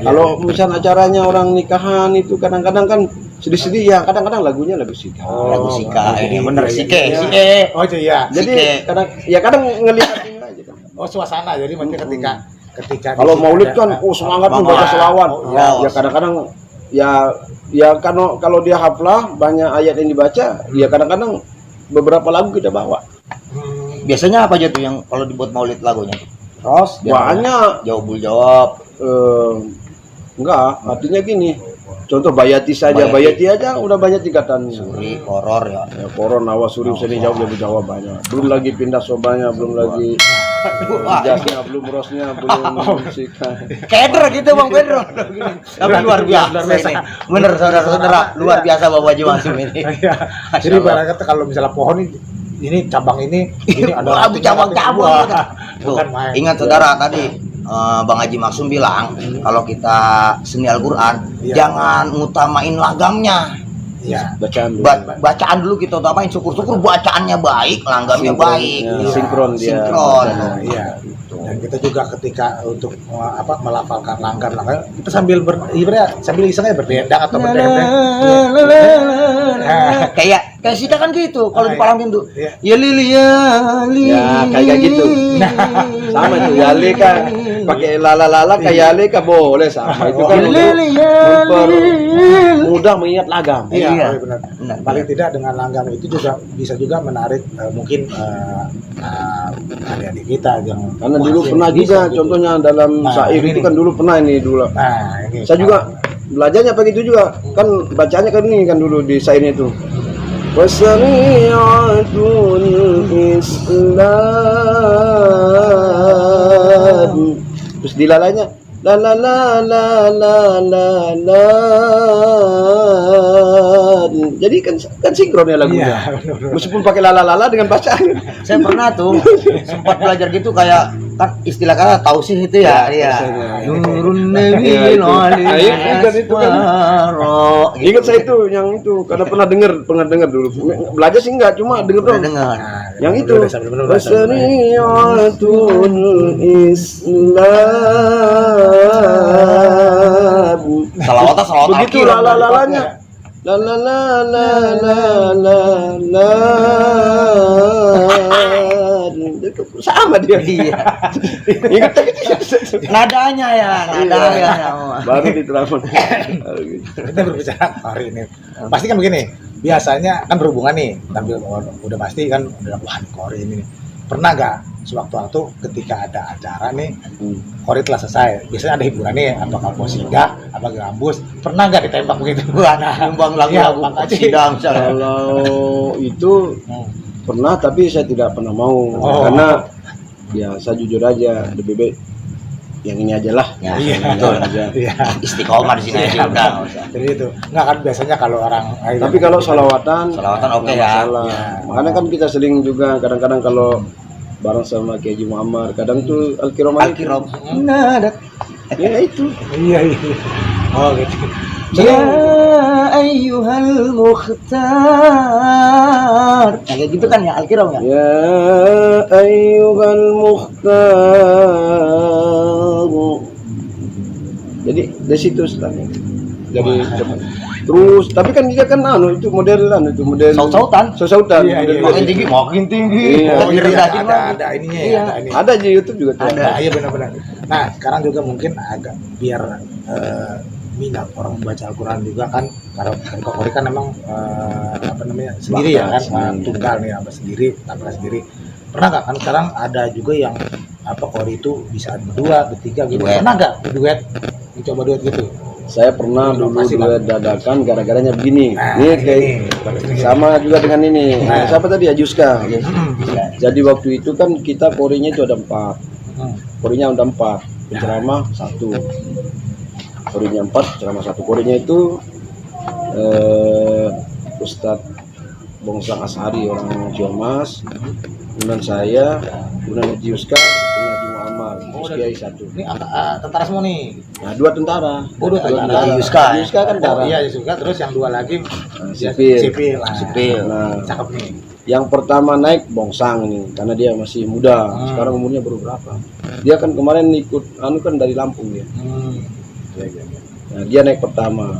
Kalau misalnya acaranya orang nikahan itu kadang-kadang kan sedih-sedih ya, kadang-kadang lagunya lagu sika. Lagu Sika ini bener iya, Sike, iya. Sike. Oh iya. Jadi Sike. kadang ngelihat ini aja kan. Oh suasana jadi maksudnya ketika Kalau di situ maulid ada- kan semangat nih baca selawat. Oh, iya. Ya kadang-kadang ya kalau dia haflah banyak ayat yang dibaca, ya kadang-kadang beberapa lagu kita bawa. Biasanya apa aja tuh yang kalau dibuat maulid lagunya? Ros, Banyak. jawab. Enggak, artinya gini. Contoh Bayati saja, Bayati aja udah banyak tingkatannya. Suri, horor ya. Ya, Koron, Nawasuri, Useni jauh lebih Jawa banyak. Belum lagi pindah sobanya, belum lagi Wah, jasnya, belum rosnya, belum musika. keder gitu Bang Pedro. Tapi luar biasa ini. Bener saudara-saudara, luar biasa Bapak Haji Masum ini. Iya. Jadi barangkali kalau misalnya pohon ini cabang ini ada Lagu cabang-cabang. Tuh, Bukan main. ingat saudara tadi Bang Haji Maksum bilang kalau kita seni Al-Quran Iya. jangan ngutamain lagamnya. Iya. Bacaan dulu. Bacaan dulu kita utamain, syukur-syukur bacaannya baik, langgamnya Sinkron, baik. ya, Iya. sinkron dia Sinkron. bacanya. Iya. Dan kita juga ketika untuk melafalkan langgam kita sambil ibaratnya sambil iseng aja berdendang atau berdendang. Kayak kita kan gitu kalau di Ah, Palangin tuh. Iya. Ya lili ya li. Ya, kayak gitu. Sama itu Yale kan pakai lala kayak Yale kan boleh sama itu kan mudah mengingat lagam. Iya, Iya. benar. Benar. Paling tidak dengan langgam itu juga bisa juga menarik mungkin adik-adik kita yang Karena wah, dulu dia pernah bisa juga gitu. contohnya dalam Nah, syair ini itu nih. kan dulu pernah ini dulu. Nah, ini Saya juga belajarnya begitu juga. Kan bacaannya kan ini kan dulu di syairnya itu. Wasari'atul Islam. Terus dilalanya la la la la la la la. Jadi kan sinkron ya lagunya. Iya, benar-benar. Meskipun pakai la la la la dengan bacaan. Saya pernah tuh sempat belajar gitu kayak kan istilah kata tausih itu ya. Iya. Nurun Iya, Nabil itu. Alim Nah, itu kan. Asmaro. Ingat saya itu yang itu karena pernah dengar dulu. Belajar sih enggak, cuma denger Udah doang. dengar. Yang itu Benar-benar. Wasari'atul Islam. Salawat Begitu akhir. lalanya. La la la la la la la. Sama dia. Iya. Ingat Nadanya ya, nadanya. baru diterapkan. Kita berbicara hari ini. Pasti kan begini. Biasanya kan berhubungan nih, tampil udah pasti kan udah wah nih Kori ini nih. Pernah nggak sewaktu-waktu ketika ada acara nih, Kori telah selesai, biasanya ada hiburan nih, apakah qasidah, apa gambus, pernah nggak ditembak begitu? Nyumbang lagu-lagu Bang Haji. sidang misalnya. Kalau itu pernah tapi saya tidak pernah mau karena ya saya jujur aja lebih baik yang ini aja lah. Ya, Iya. betul. Iya. Istiqomah di sini aja udah. Jadi itu nggak kan biasanya kalau orang Tapi kalau salawatan Salawatan oke nggak ya. masalah. Ya. Makanya kan kita sering juga kadang-kadang kalau bareng sama Kiai Haji Muhammad kadang tuh Al-Kiram Al-Kiram. Nada. ya itu iya iya. Oh gitu. Ya ayyuhal mukhtar. Nah, kayak gitu kan ya Al-Kiram ya. ya ayyuhal mukhtar. Jadi dari situ setelahnya. Jadi terus tapi kan dia kan itu model Saut-sautan. sautan Iya, iya, Makin tinggi, makin tinggi. Iya. Oh Makin iya, rendahin lagi. ada ininya Iya. ya, ada ini. ada di YouTube juga tuh. Ada, iya benar-benar. Nah, sekarang juga mungkin agak biar minat orang membaca Al-Quran juga kan, karena Kori kan memang apa namanya sendiri ya kan, tunggal nih apa sendiri, tampil sendiri. Pernah nggak kan sekarang ada juga yang apa Kori itu bisa berdua, bertiga gitu. Duet. Pernah nggak duet? Dicoba duet gitu? Saya pernah dulu Pasti, duet dadakan gara-garanya begini. Nah, Ini ini, kayak bagus nih. sama juga dengan ini. Nah. Siapa tadi Ajuska? Hmm. Jadi waktu itu kan kita korinya itu ada 4. Hmm. Korinya ada 4. Penceramah 1. Korinya 4, ceramah 1. Korinya itu Ustadz Bongsang Ashari orang Ciamas. Kemudian saya, kemudian Ajuska, kemudian Haji Muhammad. Terus Kiai 1. Ini tentara semua nih. Nah, 2 tentara. Oh, dua tentara. Haji Yuska. Yuska kan Oh, tentara. iya juga. Terus yang dua lagi dia sipil. Sipil. Ah, Sipil. Nah, Cakep nih. yang pertama naik Bongsang ini karena dia masih muda. Sekarang umurnya baru berapa? Dia kan kemarin ikut kan dari Lampung dia. Hmm. Nah, dia naik pertama.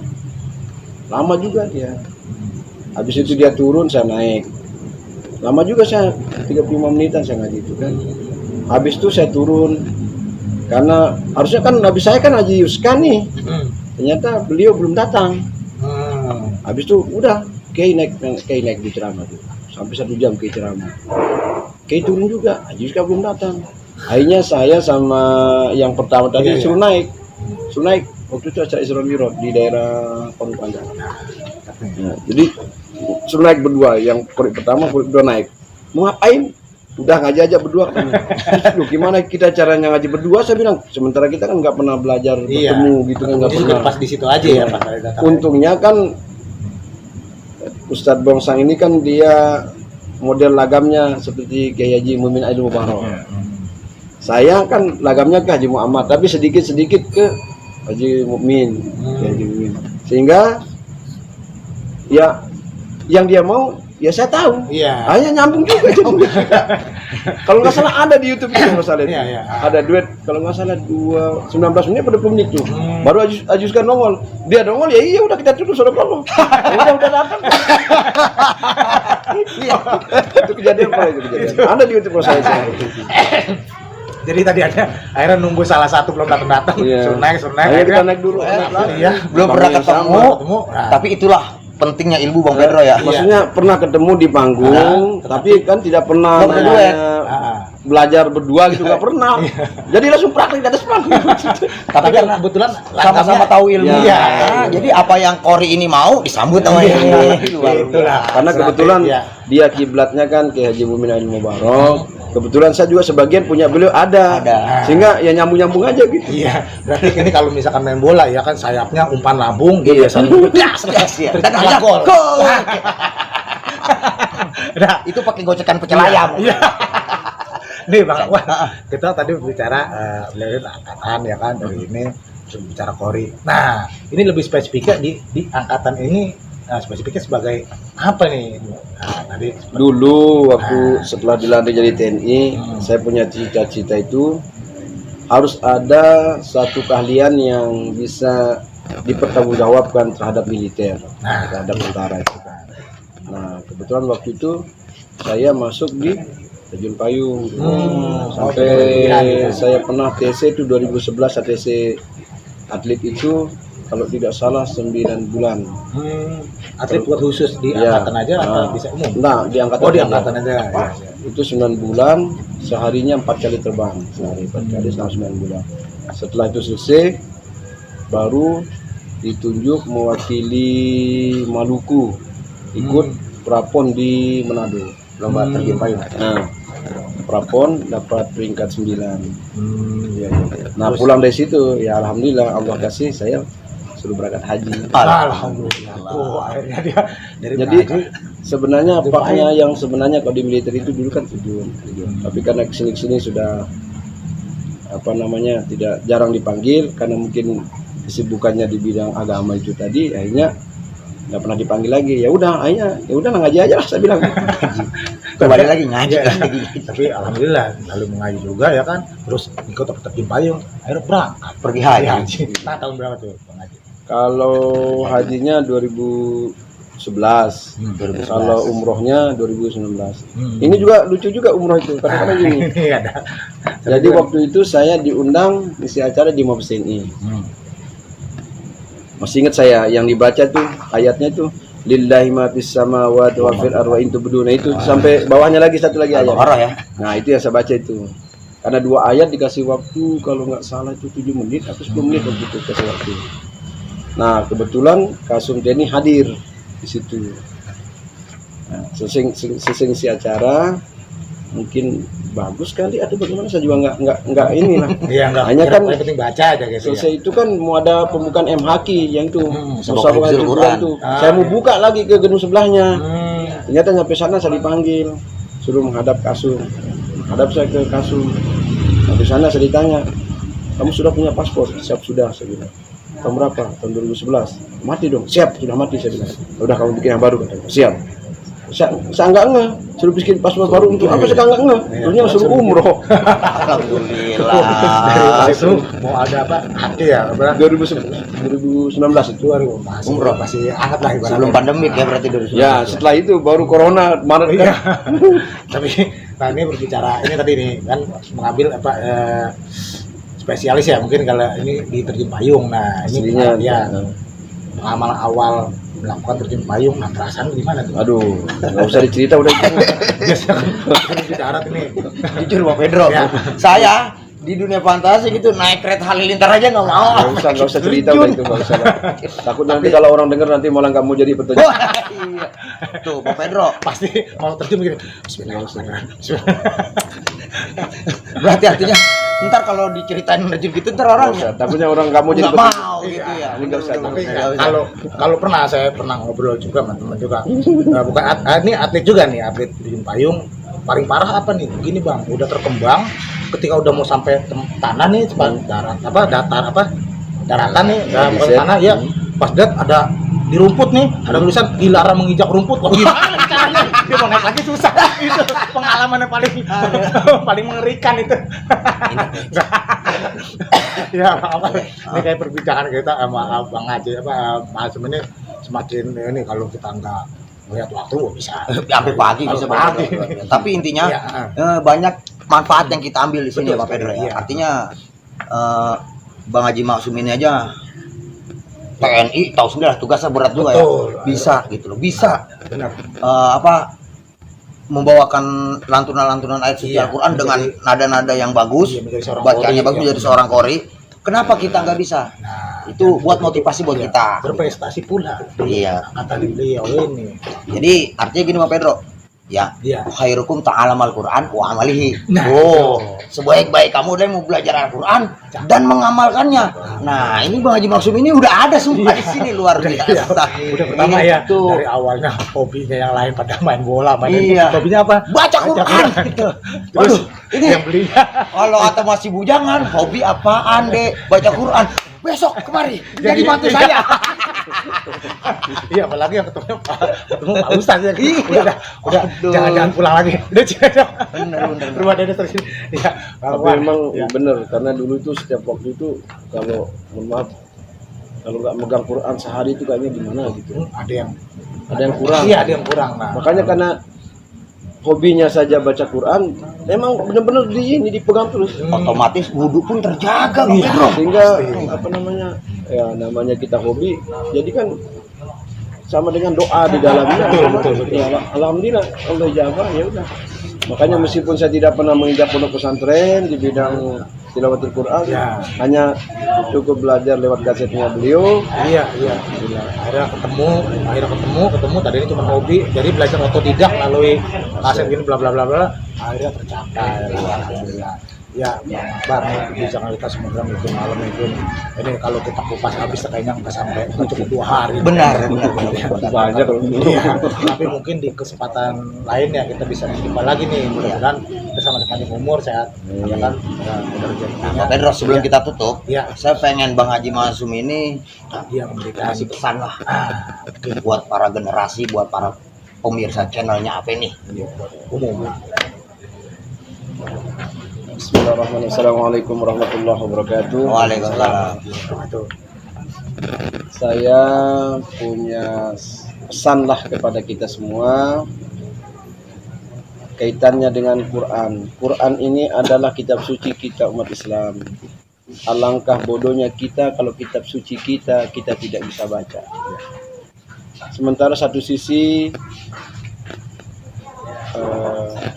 Lama juga dia. Habis itu dia turun, saya naik. Lama juga saya 35 menitan saya ngaji itu kan. Habis itu saya turun. Karena harusnya kan habis saya kan Haji Yuska nih. Hmm. Ternyata beliau belum datang. Hmm. Habis itu udah Kiai naik di ceramah tuh. Sampai 1 jam Kiai ceramah. Kiai turun juga, Haji Yuska belum datang. Akhirnya saya sama yang pertama tadi Iya, iya. suruh naik. Waktu itu acara Isra Mi'raj di daerah Pondok Panjang. Nah, jadi suruh naik berdua, yang kori pertama, kori kedua naik. Mau ngapain? Udah ngaji aja berdua. Loh, gimana kita caranya ngaji berdua? Saya bilang, sementara kita kan nggak pernah belajar Iya. bertemu gitu kan nggak Jadi pernah. pas di situ aja ya Pak. Kali datang. Untungnya kan Ustadz Bongsang ini kan dia model lagamnya seperti Kiai Haji Mumin Aidil Mubarak. Saya kan lagamnya ke Haji Muhammad, tapi sedikit-sedikit ke Haji Mukmin, Haji Mukmin. Sehingga ya yang dia mau ya saya tahu. Iya. Hanya nyambung juga. Kalau nggak salah ada di YouTube itu nggak salah. Iya, iya. Ada duet kalau nggak salah 19 menit pada 20 menit tuh. Baru Ajuskan nongol. Dia nongol ya iya udah kita tuduh sudah kalau. udah datang. Iya. Itu kejadian apa itu kejadian? Ada di YouTube saya. Jadi tadi ada akhirnya nunggu salah satu belum datang. Iya. Suruh naik. Ayo kita naik dulu. Iya. Belum pernah Kami ketemu, Ketemu. Nah. tapi itulah pentingnya ilmu Bang Pedro ya. Maksudnya pernah ketemu di panggung, tapi kan tidak pernah Nggak pernah duet. belajar berdua gitu nggak pernah. Jadi langsung praktek di atas panggung. Tapi kan kebetulan Sama-sama tahu ilmu. Iya. Jadi apa yang Kori ini mau disambut sama Iya. ini. Luar Itulah. Karena kebetulan Iya. dia kiblatnya kan ke Haji Mumin Al Mubarak. Kebetulan saya juga sebagian punya beliau ada. Sehingga ya nyambung-nyambung aja gitu. Iya, berarti ini kalau misalkan main bola ya kan sayapnya umpan lambung, dia Iya. biasanya Gas ya. Dan ternyata hanya gol. gol. Nah, Itu pakai gocekan pecel ayam. Iya. Nih Bang, wah, kita tadi berbicara beliau angkatan ya kan dari ini bicara Kori. Nah, ini lebih spesifiknya di angkatan ini spesifiknya sebagai apa nih? Nah, tadi Dulu waktu setelah dilantik jadi TNI, saya punya cita-cita itu harus ada satu keahlian yang bisa dipertanggungjawabkan terhadap militer, terhadap tentara itu kan. Nah, kebetulan waktu itu saya masuk di Terjun Payung. Sampai saya pernah TC itu 2011 ATC atlet itu kalau tidak salah 9 bulan. atlet buat khusus di Iya. angkatan aja atau bisa umum? Nah, di angkatan. Oh, di angkatan aja. Ya. Itu 9 bulan, seharinya 4 kali terbang. Sehari 4 kali selama 9 bulan. Setelah itu selesai, baru ditunjuk mewakili Maluku ikut prapon di Manado. Lomba terjun payung. Nah, prapon dapat peringkat 9. Iya. Nah, pulang dari situ ya alhamdulillah Allah kasih saya suruh berangkat haji. Alhamdulillah. Oh, akhirnya dia dari Jadi Brazil. sebenarnya paknya yang sebenarnya kalau di militer itu dulu kan tujuan. Tapi karena kesini sudah apa namanya tidak jarang dipanggil karena mungkin kesibukannya di bidang agama itu tadi, akhirnya nggak pernah dipanggil lagi. Ya udah, akhirnya ya udah ngaji aja lah saya bilang. Kembali lagi ngaji Iya. lagi. Tapi alhamdulillah lalu mengaji juga ya kan, terus ikut terjun payung, akhirnya berangkat Pergi haji. Nah, tahun berapa tuh mengaji? Kalau hajinya 2011, kalau umrohnya 2019. Ini juga lucu juga umroh itu kadang-kadang gini. Ini ada. Jadi waktu itu saya diundang isi acara di Mabes TNI. Masih ingat saya yang dibaca tuh ayatnya tuh lillahi ma fis samawati wa fil ardi tubduna itu sampai bawahnya lagi satu lagi ayat. Al-Baqarah ya. Nah, itu yang saya baca itu. Karena 2 ayat dikasih waktu kalau nggak salah itu 7 menit atau 10 menit waktu itu kasih waktu. Nah, kebetulan Kasum TNI hadir di situ. Nah, selesai si acara mungkin bagus kali atau bagaimana saya juga nggak ini lah. Iya, enggak. Hanya kan yang penting baca aja guys. selesai itu kan mau ada pembukaan MHQ yang itu Sabak Hifzul Quran. itu. Saya mau buka lagi ke gedung sebelahnya. Ternyata nyampe sana saya dipanggil, suruh menghadap Kasum. Menghadap saya ke Kasum. Nah, di sana saya ditanya, kamu sudah punya paspor? Siap sudah, saya bilang. Tahun berapa? Tahun 2011. Mati dong. Siap, sudah mati saya bilang. Udah kamu bikin yang baru katanya. Siap. Saya enggak ngeh, suruh bikin paspor baru untuk apa saya enggak ngeh? Ternyata suruh umroh. Alhamdulillah. Itu mau ada apa? Hati ya, berarti 2019 itu. masih Umroh. masih hangat lah ibaratnya. Sebelum pandemik ya berarti 2019. Ya, setelah itu baru corona Maret Iya. kan. Tapi nah ini berbicara ini tadi nih kan mengambil apa spesialis ya mungkin kalau ini di terjun payung. Nah, ini Aslinya ya pengalaman awal melakukan terjun payung, nah perasaan gimana tuh? Aduh, nggak usah dicerita udah itu. Biasa kan di darat ini. Jujur Bang Pedro, Ya. saya di dunia fantasi gitu naik kereta halilintar aja nggak mau. Nggak usah cerita udah itu nggak usah. Takut nanti kalau orang dengar nanti malah nggak mau jadi petunjuk. Wah, iya. Tuh Bang Pedro, Pasti mau terjun begini. Bismillahirrahmanirrahim. berarti artinya ntar kalau diceritain terjun gitu ntar orang Nggak usah. Takutnya orang nggak mau jadi nggak petunjuk. mau gitu ya. Ini nggak usah. Tapi kalau pernah saya pernah ngobrol juga sama teman juga. Bukan ini atlet juga nih, atlet terjun payung. Paling parah apa nih? Begini Bang, udah terkembang ketika udah mau sampai tanah nih, daratan nih, bukan tanah ya, pas lihat ada di rumput nih, ada tulisan dilarang menginjak rumput. Wah, gimana caranya? Dia mau naik lagi susah. Itu pengalaman yang paling mengerikan itu. Ya apa? Ini kayak perbincangan kita sama Bang Haji Mas ini semakin ini kalau kita nggak melihat waktu bisa sampai pagi bisa pagi. Tapi intinya banyak manfaat yang kita ambil di sini ya Pak Pedro ya. Artinya Bang Haji Maksum ini aja TNI tahu sendiri lah tugasnya berat juga. Betul. Ya bisa gitu loh, bisa benar. Membawakan lantunan-lantunan ayat suci Al-Quran dengan nada-nada yang bagus, bacaannya bagus, menjadi seorang qori. Kenapa kita nggak bisa? Nah, Itu buat motivasi buat kita. berprestasi pula. Iya. Kata beliau ini. Jadi artinya gini Pak Pedro, ya, Iya. khairukum ta'alamal Quran wa amalihi. Nah, Sebaik-baik kamu udah mau belajar Al-Quran dan mengamalkannya. Nah, ini Bang Haji Maksum ini udah ada semua di sini, luar biasa. Udah pertama ya, Itu. dari awalnya hobinya yang lain pada main bola, Iya. hobinya apa? Baca Quran. Terus ini yang belinya kalau kata masih bujangan, hobi apaan deh? Baca Quran. Besok kemari jadi mantu saya. Iya, apalagi yang ketemu Pak Ustaz ya. Iya. Udah Aduh. jangan pulang lagi. Udah Bener. rumah dia terus. Iya, Tapi memang benar, karena dulu itu setiap waktu itu kalau mohon maaf kalau nggak megang Quran sehari itu kayaknya gimana gitu. ada yang kurang. Iya, ada yang kurang. Nah, Makanya karena hobinya saja baca Quran, memang benar-benar dipegang terus. Otomatis wudhu pun terjaga, Bang Pedro. Sehingga apa namanya? Ya namanya kita hobi, jadi kan sama dengan doa di dalamnya. Betul. Ya, alhamdulillah Allah jaga, ya udah. Makanya meskipun saya tidak pernah menginjak pondok pesantren di bidang tilawatul Quran, Ya. hanya cukup belajar lewat kasetnya beliau. Iya. Akhirnya ketemu. Tadi ini cuma hobi, jadi belajar otodidak melalui kaset gini bla bla bla bla. Akhirnya tercapai. Alhamdulillah. Ya, Bang, bicara kita semoga mungkin malam itu ini kalau kita kupas habis kayaknya nggak sampai cukup 2 hari. Benar. Banyak kalau Iya, tapi mungkin di kesempatan lain ya kita bisa mencoba lagi nih, mudah-mudahan kita sama panjang umur sehat, ya kan, Pak Pedro, sebelum kita tutup, Iya. saya pengen Bang Haji Maksum ini dia memberikan kasih pesan lah buat para generasi, buat para pemirsa channelnya apa ini. umum. Bismillahirrahmanirrahim. Assalamualaikum warahmatullahi wabarakatuh. Waalaikumsalam. Itu Saya punya pesan lah kepada kita semua kaitannya dengan Quran. Quran ini adalah kitab suci kita umat Islam. Alangkah bodohnya kita kalau kitab suci kita tidak bisa baca. Sementara satu sisi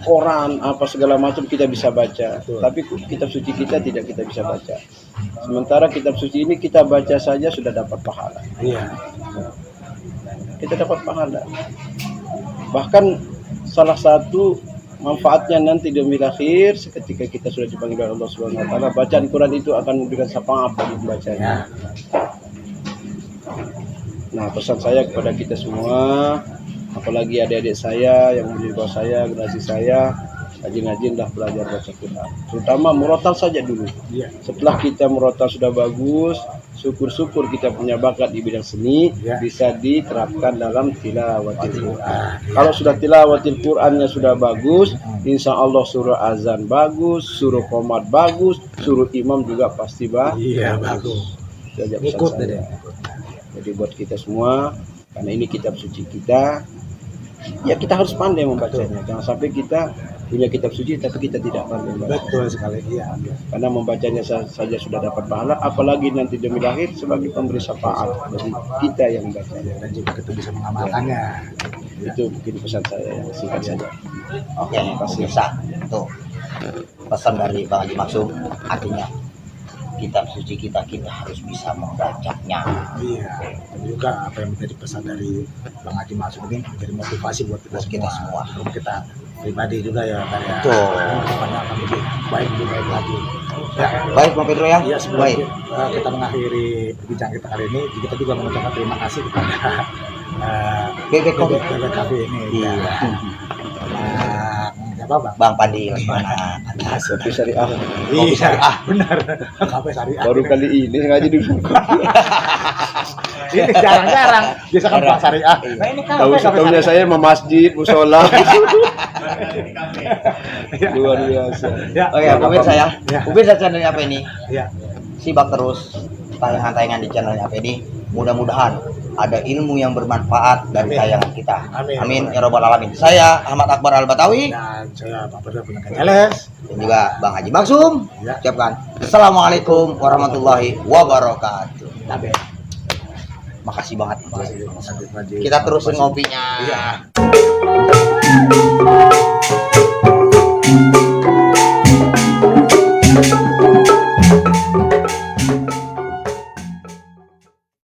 koran apa segala macam kita bisa baca, tapi kitab suci kita tidak kita bisa baca. Sementara kitab suci ini kita baca saja sudah dapat pahala. iya. Kita dapat pahala. Bahkan salah satu manfaatnya nanti di akhir ketika kita sudah dipanggil oleh Allah Subhanahu wa taala, bacaan Quran itu akan memberikan syafaat bagi pembacanya. Nah, pesan saya kepada kita semua, apalagi adik-adik saya yang menjadi bawah saya, generasi saya, rajin-rajinlah belajar baca Quran. Terutama murotal saja dulu. Iya. Setelah kita murotal sudah bagus, syukur-syukur kita punya bakat di bidang seni, bisa diterapkan dalam tilawatil Quran. Kalau sudah tilawatil Qurannya sudah bagus, insya Allah suruh azan bagus, suruh qomat bagus, suruh imam juga pasti bagus. Iya, bagus. Itu aja pesan Ikut saya. deh. Jadi buat kita semua, karena ini kitab suci kita, ya kita harus pandai membacanya. Jangan sampai kita punya kitab suci tapi kita tidak pandai membaca. Betul sekali. Iya. Karena membacanya saja sudah dapat pahala, apalagi nanti demi lahir sebagai pemberi syafaat bagi kita yang membacanya. Dan juga kita bisa mengamalkannya. Itu mungkin pesan saya yang singkat saja. Oke, pemirsa, tuh pesan dari Bang Haji Maksum, artinya kitab suci kita harus bisa membacanya. Iya. Dan juga apa yang menjadi pesan dari Bang Haji Maksum ini menjadi motivasi buat kita Buat kita semua. semua. Untuk kita pribadi juga ya, Bang, ya. Betul. Kedepannya akan lebih baik lagi. Ya. Baik Bang Pedro ya. Ya, sebelum Baik. kita mengakhiri perbincangan kita kali ini, kita juga mengucapkan terima kasih kepada BBKB. BBKB ini. Iya. Ya. Bang? Bang Pandi Lesmana. Asik. Kopi syariah. Iya, benar. Kopi syariah. Baru kali ini ngaji dulu. Ini jarang-jarang. Biasa kan Bang syariah. Nah, ini kan Tahu-tahunya saya mau masjid, musola. Luar biasa. Ya, Oh ya, pemirsa ya. Ya. Pemirsa channelnya apa ini? Ya. Simak terus tayangan-tayangan di channelnya apa ini. Mudah-mudahan ada ilmu yang bermanfaat dari Amin. tayangan kita. Amin. Amin ya robbal alamin. Saya Ahmad Akbar Al Batawi Dan saya Pak Pedro Penangkan Jales. dan juga Bang Haji Maksum. Ya. Ucapkan Assalamualaikum warahmatullahi wabarakatuh. Tabe. Makasih banget. Makasih, Mas Adit Majid. Kita terusin Makasih. ngopinya. Iya.